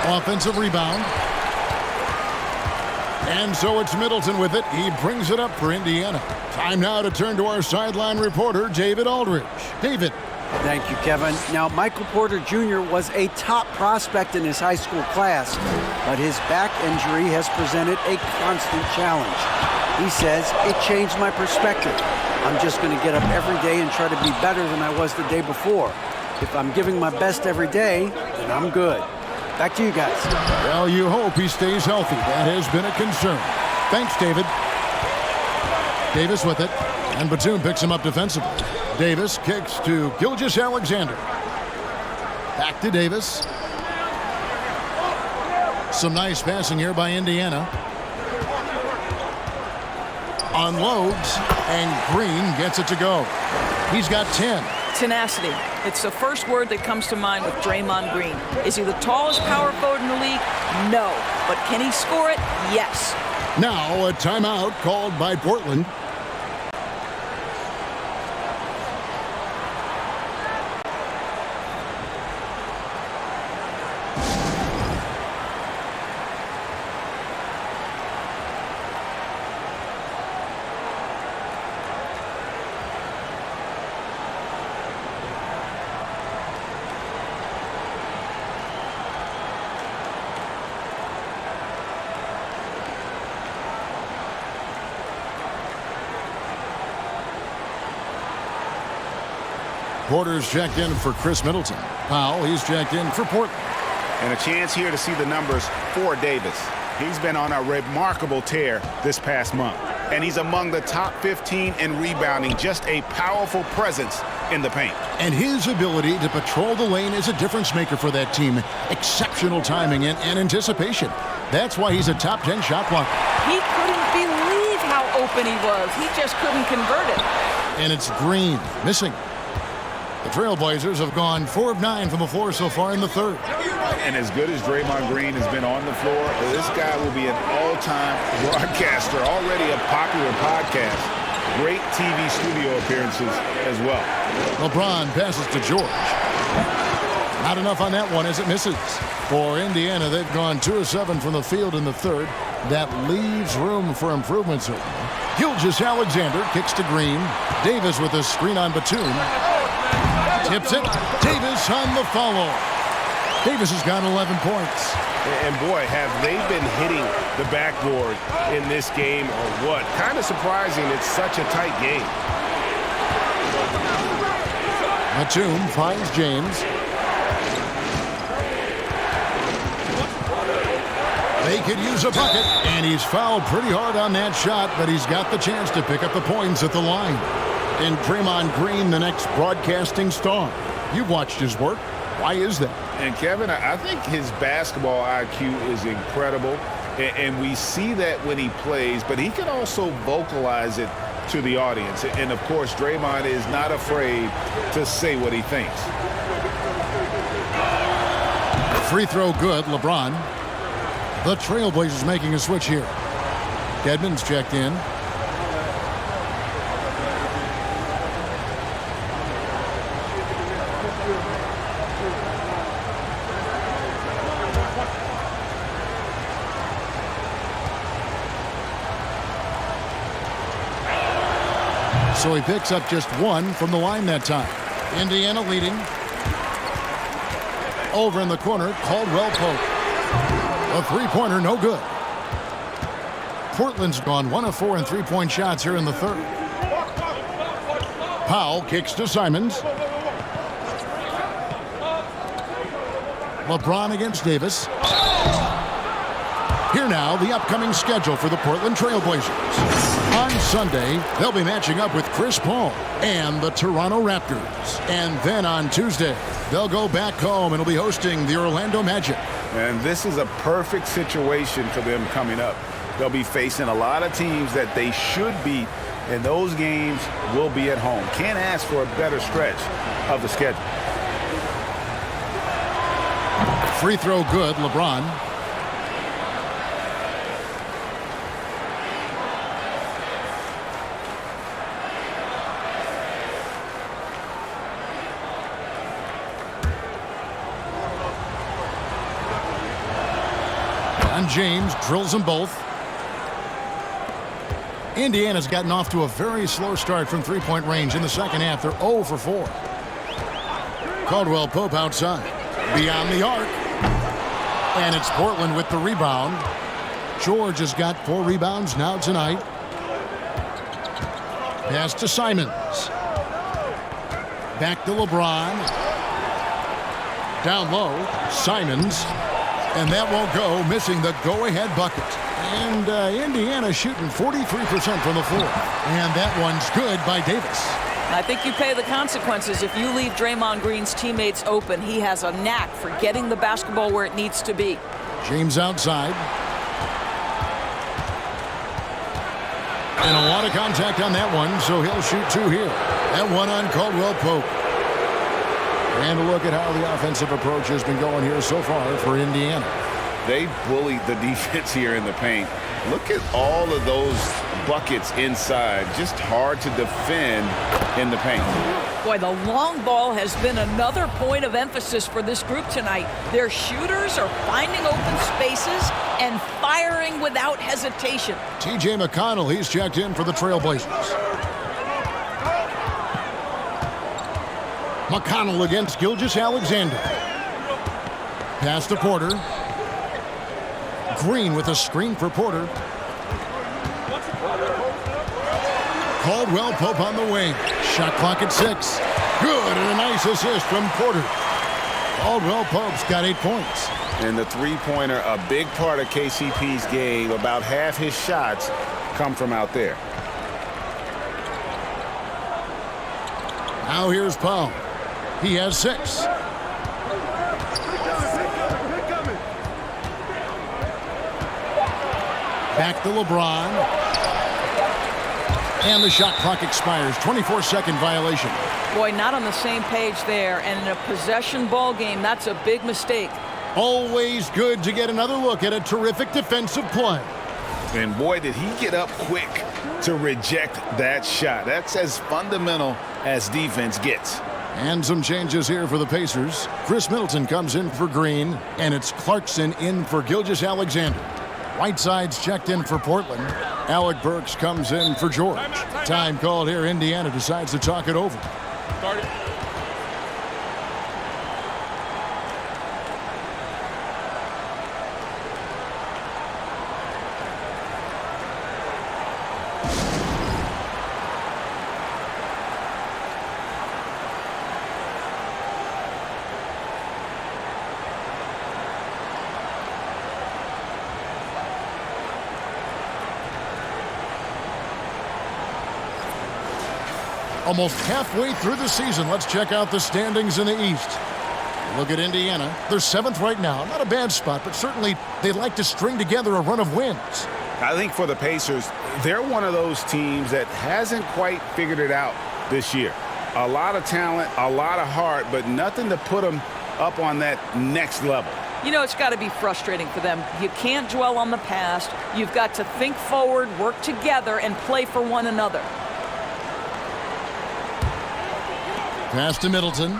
Offensive rebound. And so it's Middleton with it. He brings it up for Indiana. Time now to turn to our sideline reporter, David Aldridge. David. Thank you, Kevin. Now, Michael Porter Jr. was a top prospect in his high school class, but his back injury has presented a constant challenge. He says, it changed my perspective. I'm just going to get up every day and try to be better than I was the day before. If I'm giving my best every day, then I'm good. Back to you guys. Well, you hope he stays healthy. That has been a concern. Thanks, David. Davis with it, and Batum picks him up defensively. Davis kicks to Gilgeous-Alexander. Back to Davis. Some nice passing here by Indiana. Unloads, and Green gets it to go. He's got 10. Tenacity. It's the first word that comes to mind with Draymond Green. Is he the tallest power forward in the league? No. But can he score it? Yes. Now a timeout called by Portland. Porter's checked in for Chris Middleton. Powell, he's checked in for Portland. And a chance here to see the numbers for Davis. He's been on a remarkable tear this past month. And he's among the top 15 in rebounding, just a powerful presence in the paint. And his ability to patrol the lane is a difference maker for that team. Exceptional timing and anticipation. That's why he's a top 10 shot blocker. He couldn't believe how open he was. He just couldn't convert it. And it's Green missing. The Trailblazers have gone 4 of 9 from the floor so far in the third. And as good as Draymond Green has been on the floor, this guy will be an all-time broadcaster, already a popular podcast. Great TV studio appearances as well. LeBron passes to George. Not enough on that one as it misses. For Indiana, they've gone 2 of 7 from the field in the third. That leaves room for improvements. Gilgeous-Alexander kicks to Green. Davis with a screen on Batum. Tips it. Davis on the follow. Davis has got 11 points. And boy, have they been hitting the backboard in this game or what? Kind of surprising it's such a tight game. Batum finds James. They could use a bucket, and he's fouled pretty hard on that shot, but he's got the chance to pick up the points at the line. And Draymond Green, the next broadcasting star. You've watched his work. Why is that? And Kevin, I think his basketball IQ is incredible. And we see that when he plays, but he can also vocalize it to the audience. And of course, Draymond is not afraid to say what he thinks. Free throw good, LeBron. The Trailblazers making a switch here. Kedman's checked in. So he picks up just 1 from the line that time. Indiana leading. Over in the corner, Caldwell Pope. A three-pointer, no good. Portland's gone 1 of 4 in three-point shots here in the third. Powell kicks to Simons. LeBron against Davis. Here now, the upcoming schedule for the Portland Trailblazers. On Sunday, they'll be matching up with Chris Paul and the Toronto Raptors. And then on Tuesday, they'll go back home and will be hosting the Orlando Magic. And this is a perfect situation for them coming up. They'll be facing a lot of teams that they should beat, and those games will be at home. Can't ask for a better stretch of the schedule. Free throw good, LeBron. And James drills them both. Indiana's gotten off to a very slow start from three-point range in the second half. They're 0 for 4. Caldwell Pope outside. Beyond the arc. And it's Portland with the rebound. George has got 4 rebounds now tonight. Pass to Simons. Back to LeBron. Down low, Simons. And that won't go, missing the go-ahead bucket. And Indiana shooting 43% from the floor. And that one's good by Davis. I think you pay the consequences if you leave Draymond Green's teammates open. He has a knack for getting the basketball where it needs to be. James outside. And a lot of contact on that one, so he'll shoot 2 here. That one on Caldwell Pope. And a look at how the offensive approach has been going here so far for Indiana. They bullied the defense here in the paint. Look at all of those buckets inside. Just hard to defend in the paint. Boy, the long ball has been another point of emphasis for this group tonight. Their shooters are finding open spaces and firing without hesitation. T.J. McConnell, he's checked in for the Trailblazers. McConnell against Gilgeous-Alexander. Pass to Porter. Green with a screen for Porter. Caldwell Pope on the wing. Shot clock at 6. Good, and a nice assist from Porter. Caldwell Pope's got 8 points. And the three-pointer, a big part of KCP's game. About half his shots come from out there. Now here's Powell. He has 6. Back to LeBron. And the shot clock expires. 24-second violation. Boy, not on the same page there. And in a possession ball game, that's a big mistake. Always good to get another look at a terrific defensive play. And boy, did he get up quick to reject that shot. That's as fundamental as defense gets. And some changes here for the Pacers. Chris Middleton comes in for Green, and it's Clarkson in for Gilgeous-Alexander. Whiteside's checked in for Portland. Alec Burks comes in for George. Time called here. Indiana decides to talk it over. Start it. Almost halfway through the season, let's check out the standings in the East. Look at Indiana. They're 7th right now. Not a bad spot, but certainly they'd like to string together a run of wins. I think for the Pacers, they're one of those teams that hasn't quite figured it out this year. A lot of talent, a lot of heart, but nothing to put them up on that next level. You know, it's got to be frustrating for them. You can't dwell on the past. You've got to think forward, work together, and play for one another. Pass to Middleton.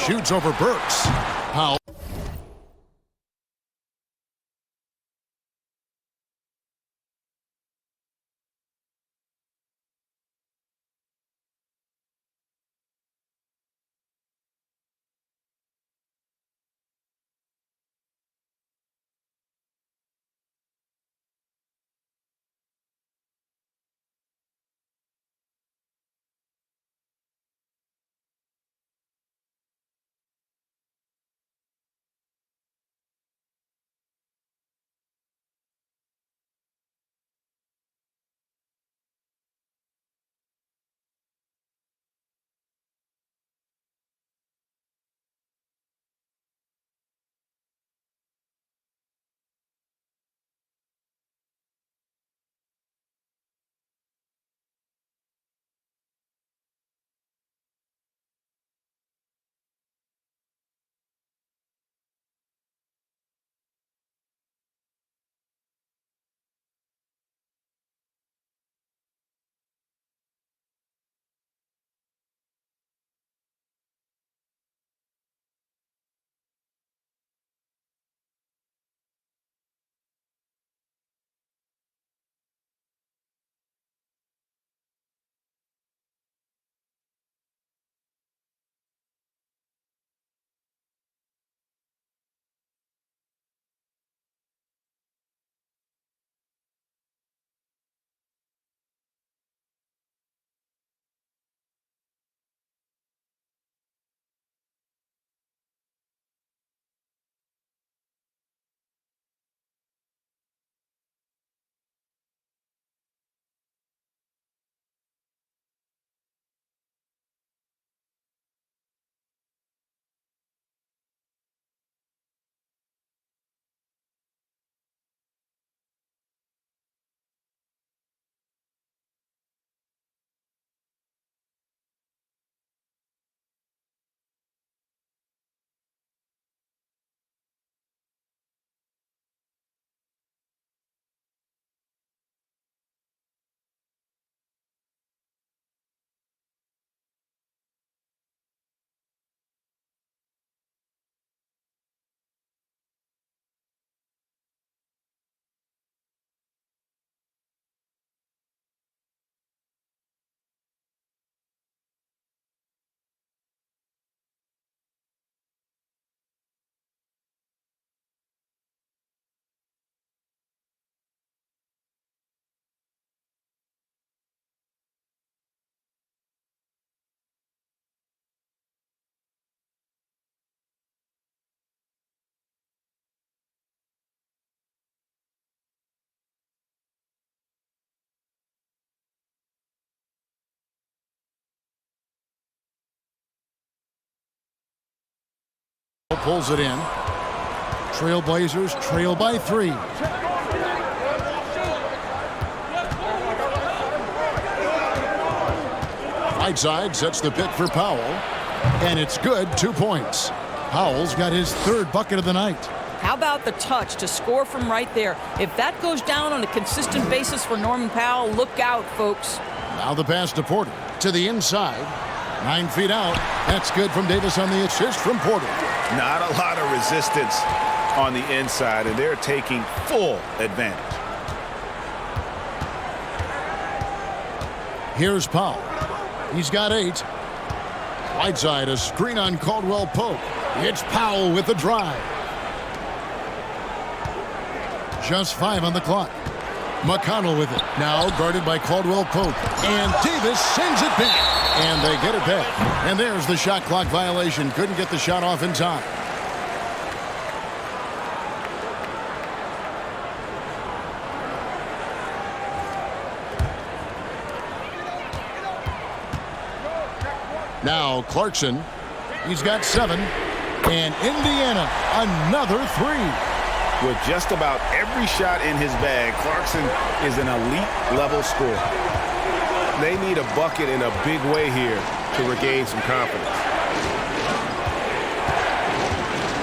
Shoots over Burks. Powell. Pulls it in. Trailblazers trail by 3. Whiteside sets the pick for Powell, and it's good. 2 points. Powell's got his 3rd bucket of the night. How about the touch to score from right there? If that goes down on a consistent basis for Norman Powell, look out, folks. Now the pass to Porter to the inside. 9 feet out. That's good from Davis on the assist from Porter. Not a lot of resistance on the inside, and they're taking full advantage. Here's Powell. He's got 8. Whiteside, a screen on Caldwell Pope. It's Powell with the drive. Just 5 on the clock. McConnell with it. Now guarded by Caldwell Pope. And Davis sends it back. And they get it back. And there's the shot clock violation. Couldn't get the shot off in time. Now Clarkson. He's got 7. And Indiana, another 3. With just about every shot in his bag, Clarkson is an elite-level scorer. They need a bucket in a big way here to regain some confidence.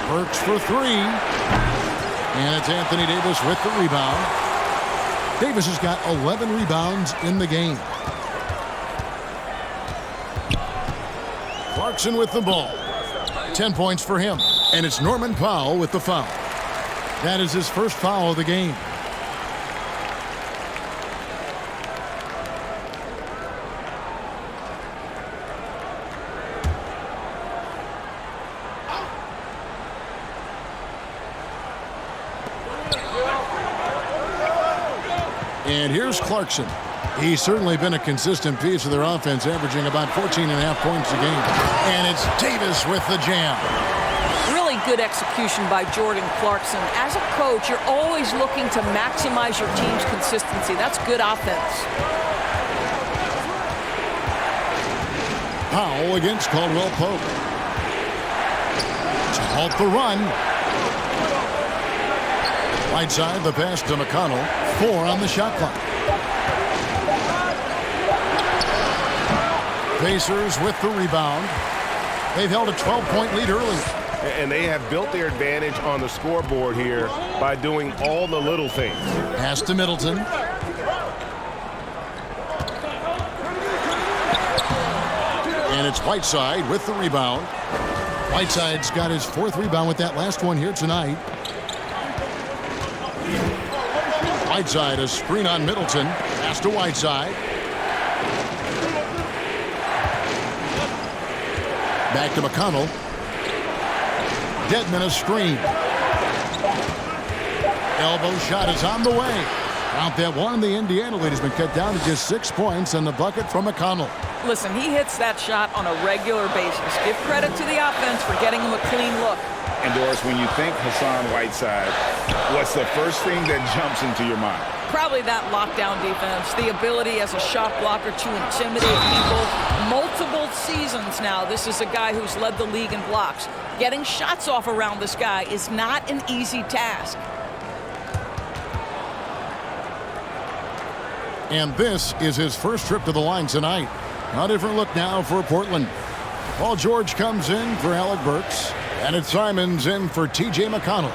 Burks for 3. And it's Anthony Davis with the rebound. Davis has got 11 rebounds in the game. Clarkson with the ball. 10 points for him. And it's Norman Powell with the foul. That is his first foul of the game. And here's Clarkson. He's certainly been a consistent piece of their offense, averaging about 14.5 points a game. And it's Davis with the jam. Really good execution by Jordan Clarkson. As a coach, you're always looking to maximize your team's consistency. That's good offense. Powell against Caldwell Pope. To halt the run. Whiteside, the pass to McConnell. 4 on the shot clock. Pacers with the rebound. They've held a 12-point lead earlier. And they have built their advantage on the scoreboard here by doing all the little things. Pass to Middleton. And it's Whiteside with the rebound. Whiteside's got his 4th rebound with that last one here tonight. Whiteside, a screen on Middleton. Pass to Whiteside. Back to McConnell. Dedmon a screen. Elbow shot is on the way. Count that one. The Indiana lead has been cut down to just 6 points and the bucket from McConnell. Listen, he hits that shot on a regular basis. Give credit to the offense for getting him a clean look. And Doris, when you think Hassan Whiteside, what's the first thing that jumps into your mind? Probably that lockdown defense, the ability as a shot blocker to intimidate people. Multiple seasons now, this is a guy who's led the league in blocks. Getting shots off around this guy is not an easy task. And this is his first trip to the line tonight. A different look now for Portland. Paul George comes in for Alec Burks. And it's Simons in for T.J. McConnell.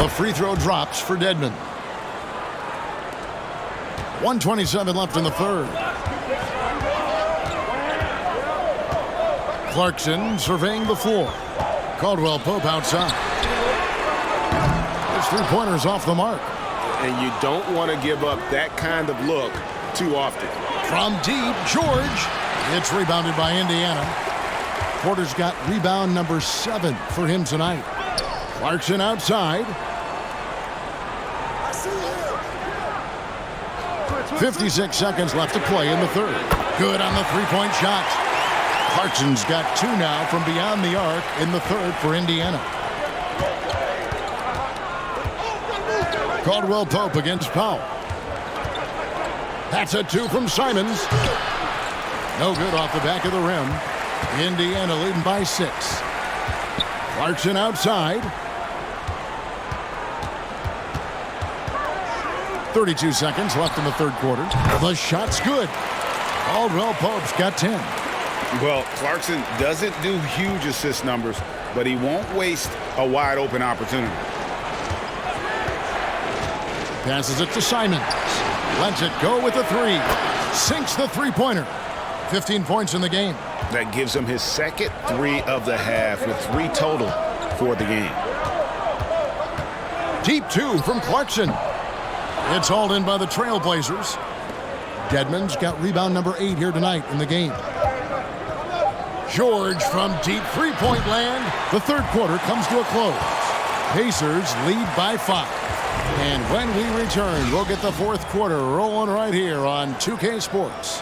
The free throw drops for Dedmon. 1:27 left in the third. Clarkson surveying the floor. Caldwell Pope outside. His 3-pointers off the mark. And you don't want to give up that kind of look too often. From deep, George. It's rebounded by Indiana. Porter's got rebound number 7 for him tonight. Clarkson outside. 56 seconds left to play in the third. Good on the 3-point shot. Clarkson's got 2 now from beyond the arc in the third for Indiana. Caldwell Pope against Powell. That's a 2 from Simons. No good off the back of the rim. Indiana leading by 6. Clarkson outside. 32 seconds left in the third quarter. The shot's good. Caldwell Pope's got 10. Well, Clarkson doesn't do huge assist numbers, but he won't waste a wide open opportunity. Passes it to Simons. Lets it go with a 3. Sinks the three-pointer. 15 points in the game. That gives him his second 3 of the half with 3 total for the game. Deep 2 from Clarkson. It's hauled in by the Trailblazers. Dedmon's got rebound number 8 here tonight in the game. George from deep three-point land. The third quarter comes to a close. Pacers lead by 5. And when we return, we'll get the fourth quarter rolling right here on 2K Sports.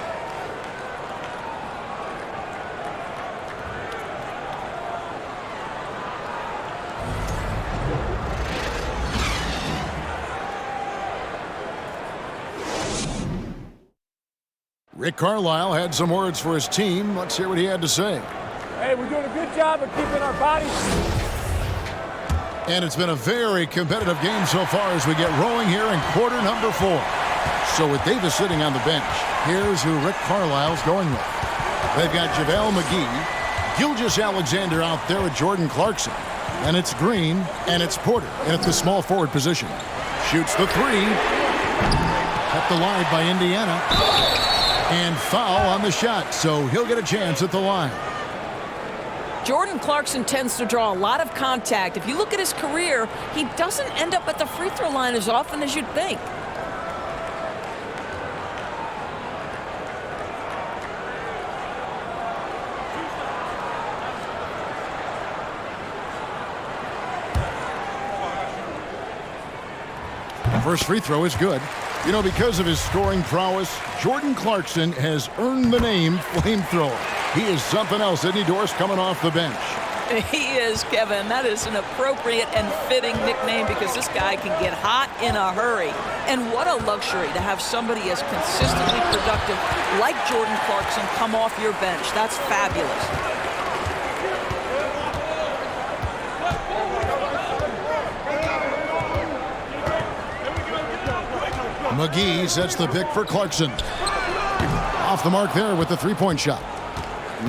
Rick Carlisle had some words for his team. Let's hear what he had to say. Hey, we're doing a good job of keeping our bodies. And it's been a very competitive game so far as we get rolling here in quarter number 4. So with Davis sitting on the bench, here's who Rick Carlisle's going with. They've got JaVale McGee, Gilgeous-Alexander out there with Jordan Clarkson. And it's Green, and it's Porter at the small forward position. Shoots the 3. Kept alive by Indiana. And foul on the shot, so he'll get a chance at the line. Jordan Clarkson tends to draw a lot of contact. If you look at his career, he doesn't end up at the free throw line as often as you'd think. First free throw is good. You know, because of his scoring prowess, Jordan Clarkson has earned the name Flamethrower. He is something else, isn't he, Doris, coming off the bench? He is, Kevin. That is an appropriate and fitting nickname because this guy can get hot in a hurry. And what a luxury to have somebody as consistently productive like Jordan Clarkson come off your bench. That's fabulous. McGee sets the pick for Clarkson. Off the mark there with the three-point shot.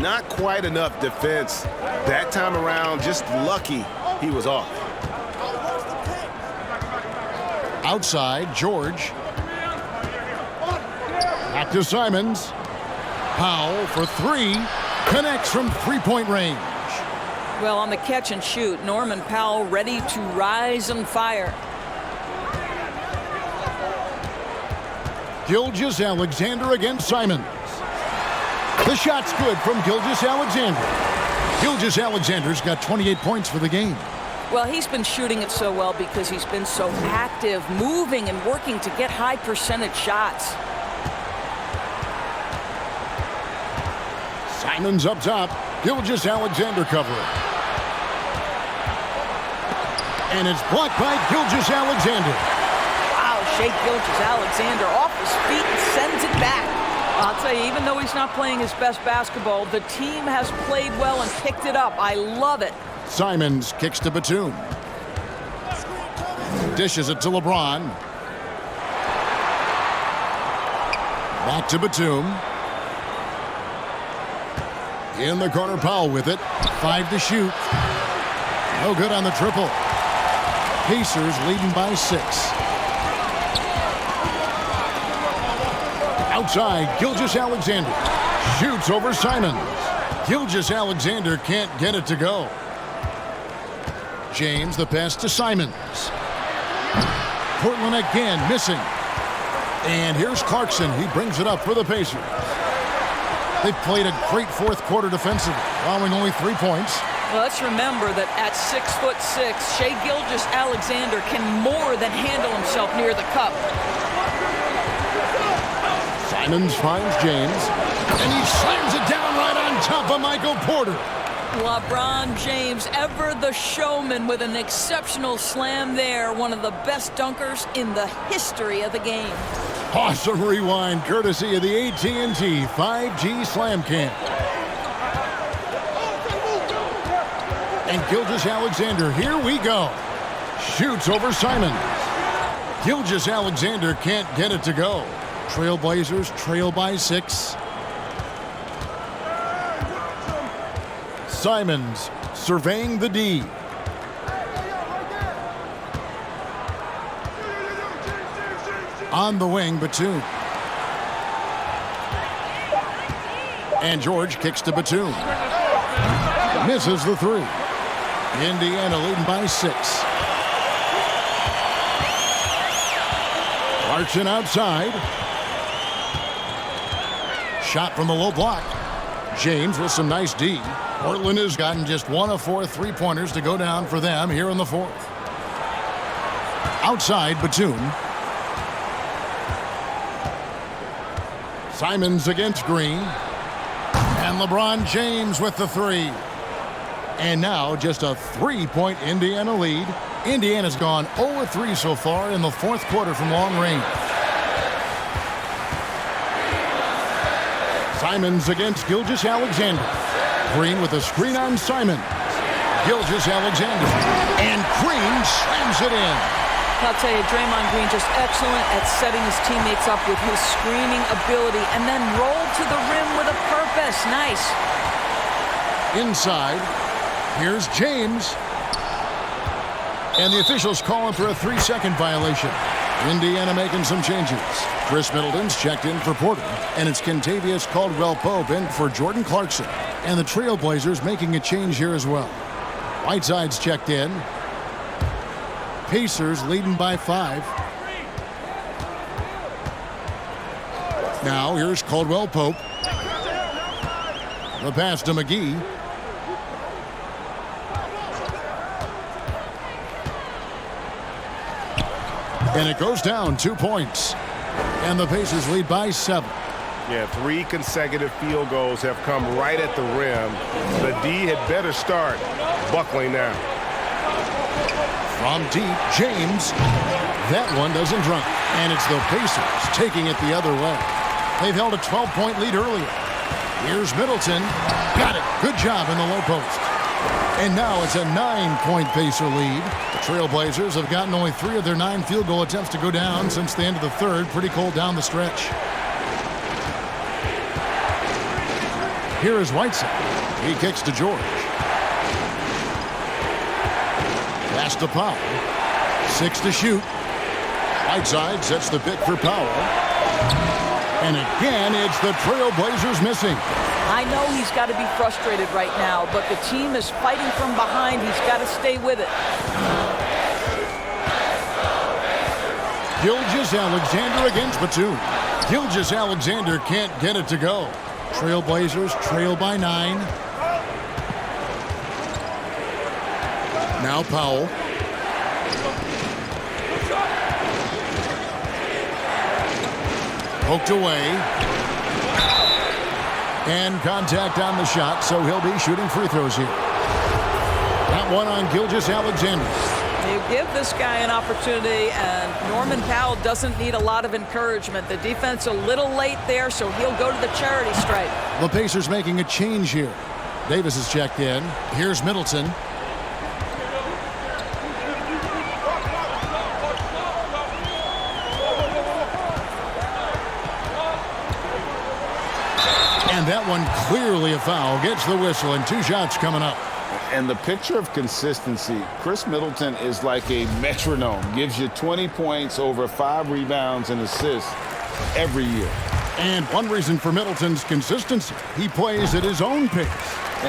Not quite enough defense. That time around, just lucky he was off. Outside, George. Back to Simons. Powell for 3. Connects from three-point range. Well, on the catch and shoot, Norman Powell ready to rise and fire. Gilgeous-Alexander against Simons. The shot's good from Gilgeous-Alexander. Gilgeous-Alexander's got 28 points for the game. Well, he's been shooting it so well because he's been so active, moving and working to get high percentage shots. Simons up top. Gilgeous-Alexander covering. And it's blocked by Gilgeous-Alexander. Shea Gilgeous-Alexander off his feet and sends it back. I'll tell you, even though he's not playing his best basketball, the team has played well and picked it up. I love it. Simons kicks to Batum. Dishes it to LeBron. Back to Batum. In the corner, Powell with it. 5 to shoot. No good on the triple. Pacers leading by 6. Outside, Gilgeous-Alexander shoots over Simons. Gilgeous-Alexander can't get it to go. James, the pass to Simons. Portland again missing. And here's Clarkson. He brings it up for the Pacers. They've played a great fourth quarter defensively, allowing only 3 points. Well, let's remember that at 6'6", Shea Gilgeous-Alexander can more than handle himself near the cup. Simons finds James, and he slams it down right on top of Michael Porter. LeBron James, ever the showman, with an exceptional slam there. One of the best dunkers in the history of the game. Awesome rewind, courtesy of the AT&T 5G Slam Cam. And Gilgeous-Alexander, here we go. Shoots over Simons. Gilgeous-Alexander can't get it to go. Trailblazers trail by 6. Simons surveying the D. On the wing, Batum. And George kicks to Batum. Misses the 3. Indiana leading by 6. Clarkson outside. Shot from the low block. James with some nice D. Portland has gotten just 1 of 4 3-pointers to go down for them here in the 4th. Outside, Batum. Simons against Green. And LeBron James with the 3. And now just a 3-point Indiana lead. Indiana's gone 0-3 so far in the 4th quarter from long range. Simons against Gilgeous-Alexander. Green with a screen on Simons. Gilgeous-Alexander. And Green slams it in. I'll tell you, Draymond Green just excellent at setting his teammates up with his screening ability and then roll to the rim with a purpose. Nice. Inside, here's James. And the officials calling for a 3-second violation. Indiana making some changes. Chris Middleton's checked in for Porter, and it's Kentavious Caldwell-Pope in for Jordan Clarkson. And the Trailblazers making a change here as well. Whiteside's checked in. Pacers leading by 5. Now here's Caldwell-Pope. The pass to McGee. And it goes down 2 points. And the Pacers lead by 7. Yeah, 3 consecutive field goals have come right at the rim. The D had better start buckling now. From deep, James. That one doesn't drop. And it's the Pacers taking it the other way. They've held a 12-point lead earlier. Here's Middleton. Got it. Good job in the low post. And now it's a 9-point Pacer lead. The Trailblazers have gotten only 3 of their 9 field goal attempts to go down since the end of the 3rd. Pretty cold down the stretch. Here is Whiteside. He kicks to George. Pass to Powell. 6 to shoot. Whiteside sets the pick for Powell. And again, it's the Trailblazers missing. I know he's got to be frustrated right now, but the team is fighting from behind. He's got to stay with it. Gilgeous-Alexander against Batum. Gilgeous-Alexander can't get it to go. Trailblazers trail by 9. Now Powell. Poked away. And contact on the shot, so he'll be shooting free throws here. That one on Gilgeous-Alexander. You give this guy an opportunity, and Norman Powell doesn't need a lot of encouragement. The defense a little late there, so he'll go to the charity stripe. The Pacers making a change here. Davis is checked in. Here's Middleton. And that one clearly a foul. Gets the whistle, and 2 shots coming up. And the picture of consistency, Chris Middleton is like a metronome. Gives you 20 points, over 5 rebounds and assists every year. And one reason for Middleton's consistency, he plays at his own pace.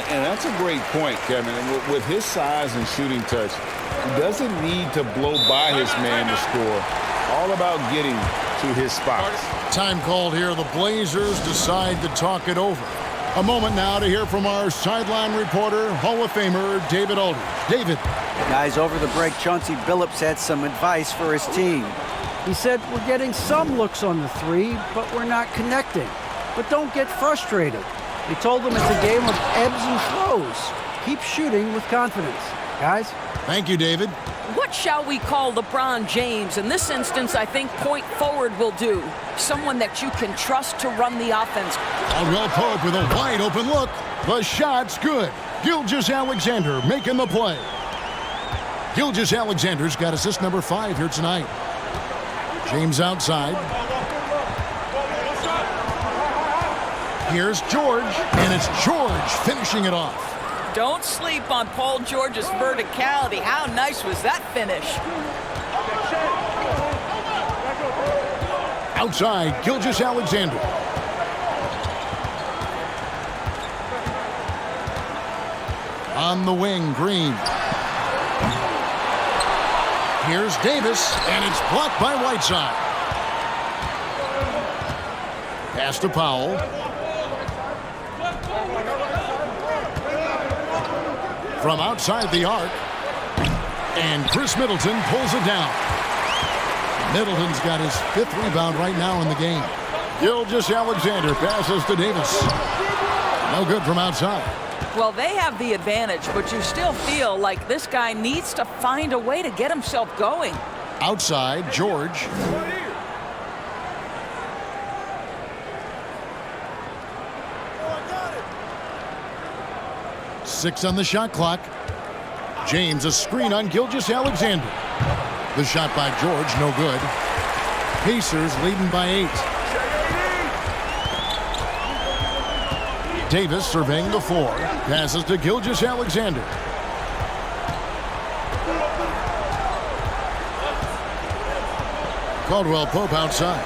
And that's a great point, Kevin. And with his size and shooting touch, he doesn't need to blow by his man to score. All about getting to his spots. Time called here. The Blazers decide to talk it over. A moment now to hear from our sideline reporter, Hall of Famer David Aldridge. David. Guys, over the break, Chauncey Billups had some advice for his team. He said, "We're getting some looks on the three, but we're not connecting. But don't get frustrated." He told them it's a game of ebbs and flows. Keep shooting with confidence. Guys? Thank you, David. What shall we call LeBron James? In this instance, I think point forward will do. Someone that you can trust to run the offense. Caldwell Pope with a wide open look. The shot's good. Gilgeous-Alexander making the play. Gilgeous-Alexander's got assist number 5 here tonight. James outside. Here's George, and it's George finishing it off. Don't sleep on Paul George's verticality. How nice was that finish? Outside, Gilgeous-Alexander. On the wing, Green. Here's Davis, and it's blocked by Whiteside. Pass to Powell. From outside the arc, and Chris Middleton pulls it down. Middleton's got his 5th rebound right now in the game. Gilgeous-Alexander passes to Davis. No good from outside. Well, they have the advantage, but you still feel like this guy needs to find a way to get himself going. Outside, George. Six on the shot clock. James, a screen on Gilgeous-Alexander. The shot by George, no good. Pacers leading by 8. Davis surveying the floor. Passes to Gilgeous-Alexander. Caldwell Pope outside.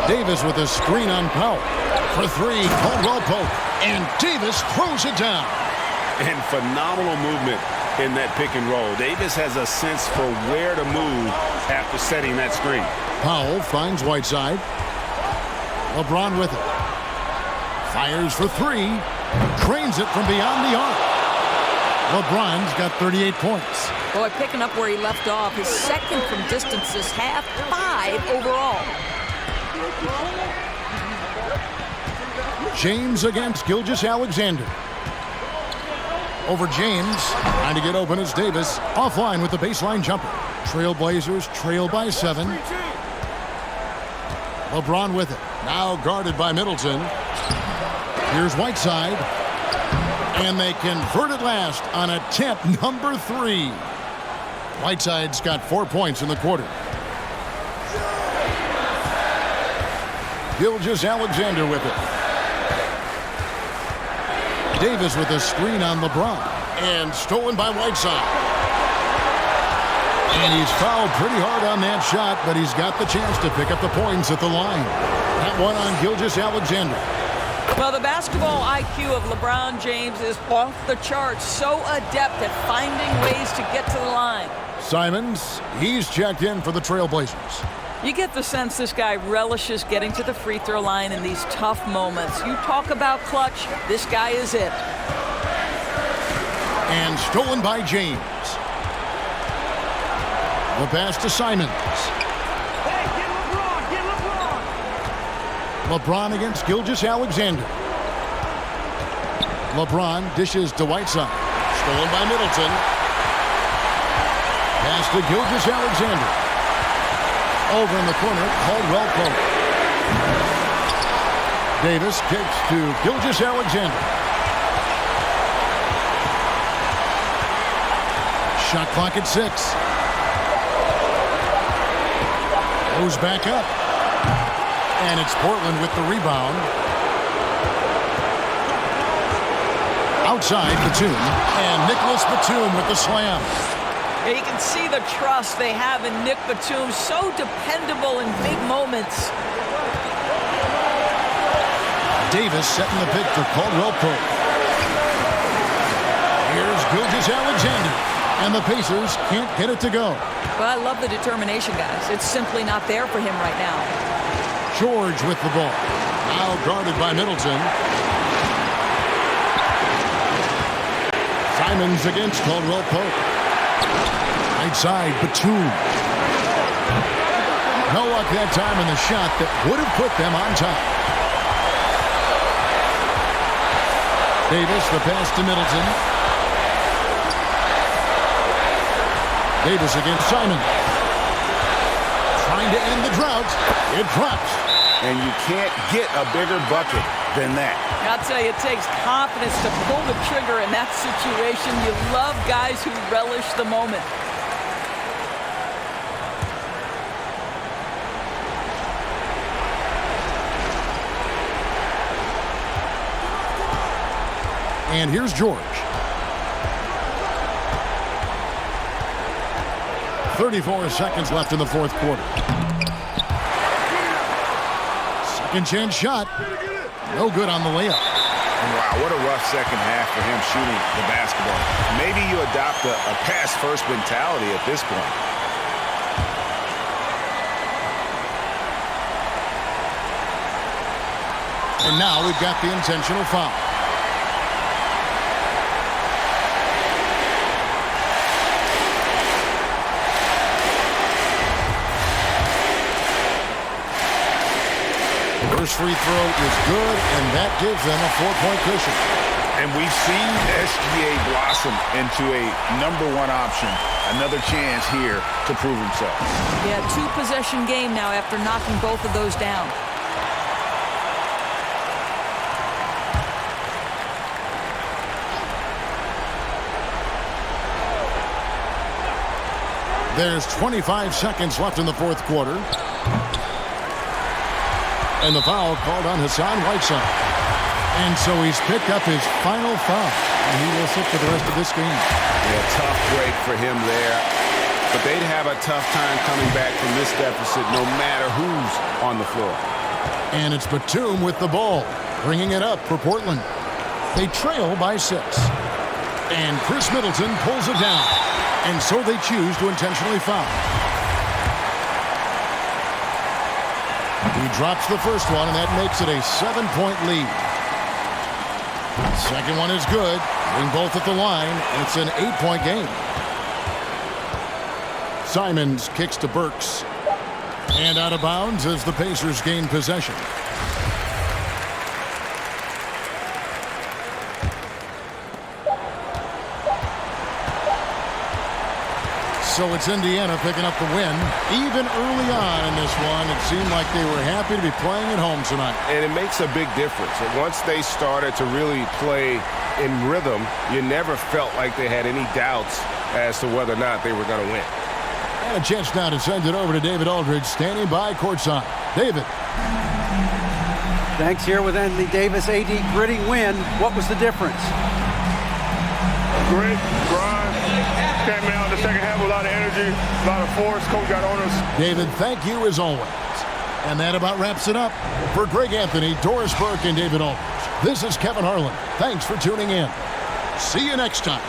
Davis with a screen on Powell. For 3, Caldwell Pope. And Davis throws it down. And phenomenal movement in that pick and roll. Davis has a sense for where to move after setting that screen. Powell finds Whiteside. LeBron with it. Fires for 3. Trains it from beyond the arc. LeBron's got 38 points. Boy, picking up where he left off. His second from distance this half, 5 overall. James against Gilgeous-Alexander. Over James. Trying to get open is Davis. Offline with the baseline jumper. Trailblazers trail by 7. LeBron with it. Now guarded by Middleton. Here's Whiteside. And they convert it last on attempt number 3. Whiteside's got 4 points in the quarter. Gilgeous-Alexander with it. Davis with a screen on LeBron. And stolen by Whiteside. And he's fouled pretty hard on that shot, but he's got the chance to pick up the points at the line. That one on Gilgeous-Alexander. Well, the basketball IQ of LeBron James is off the charts. So adept at finding ways to get to the line. Simons, he's checked in for the Trailblazers. You get the sense this guy relishes getting to the free throw line in these tough moments. You talk about clutch, this guy is it. And stolen by James. The pass to Simons. Hey, get LeBron! Get LeBron! LeBron against Gilgeous-Alexander. LeBron dishes to Whiteside. Stolen by Middleton. Pass to Gilgeous-Alexander. Over in the corner, Caldwell Pope. Davis kicks to Gilgeous-Alexander. Shot clock at 6. Goes back up. And it's Portland with the rebound. Outside, Batum. And Nicholas Batum with the slam. You can see the trust they have in Nick Batum. So dependable in big moments. Davis setting the pick for Caldwell Pope. Here's Gilgeous-Alexander. And the Pacers can't get it to go. Well, I love the determination, guys. It's simply not there for him right now. George with the ball. Now guarded by Middleton. Simons against Caldwell Pope. Right side, Batum. No luck that time in the shot that would have put them on top. Davis, the pass to Middleton. Davis against Simon. Trying to end the drought. It drops. And you can't get a bigger bucket than that. I'll tell you, it takes confidence to pull the trigger in that situation. You love guys who relish the moment. And here's George. 34 seconds left in the fourth quarter. Second chance shot. No good on the layup. Wow, what a rough second half for him shooting the basketball. Maybe you adopt a pass-first mentality at this point. And now we've got the intentional foul. First free throw is good, and that gives them a 4-point cushion. And we've seen SGA blossom into a #1 option. Another chance here to prove himself. Yeah, 2-possession game now after knocking both of those down. There's 25 seconds left in the fourth quarter. And the foul called on Hassan Whiteside. And so he's picked up his final foul. And he will sit for the rest of this game. Yeah, tough break for him there. But they'd have a tough time coming back from this deficit no matter who's on the floor. And it's Batum with the ball, bringing it up for Portland. They trail by 6. And Chris Middleton pulls it down. And so they choose to intentionally foul. He drops the first one, and that makes it a 7-point lead. Second one is good. Bring both at the line, and it's an 8-point game. Simons kicks to Burks. And out of bounds as the Pacers gain possession. So it's Indiana picking up the win. Even early on in this one, it seemed like they were happy to be playing at home tonight. And it makes a big difference. And once they started to really play in rhythm, you never felt like they had any doubts as to whether or not they were going to win. And a chance now to send it over to David Aldridge, standing by courtside. David. Thanks. Here with Anthony Davis. AD, gritty win. What was the difference? Grit, grind. Came out in the second half with a lot of energy, a lot of force. Coach got on us. David, thank you as always. And that about wraps it up. For Greg Anthony, Doris Burke, and David Aldridge, this is Kevin Harlan. Thanks for tuning in. See you next time.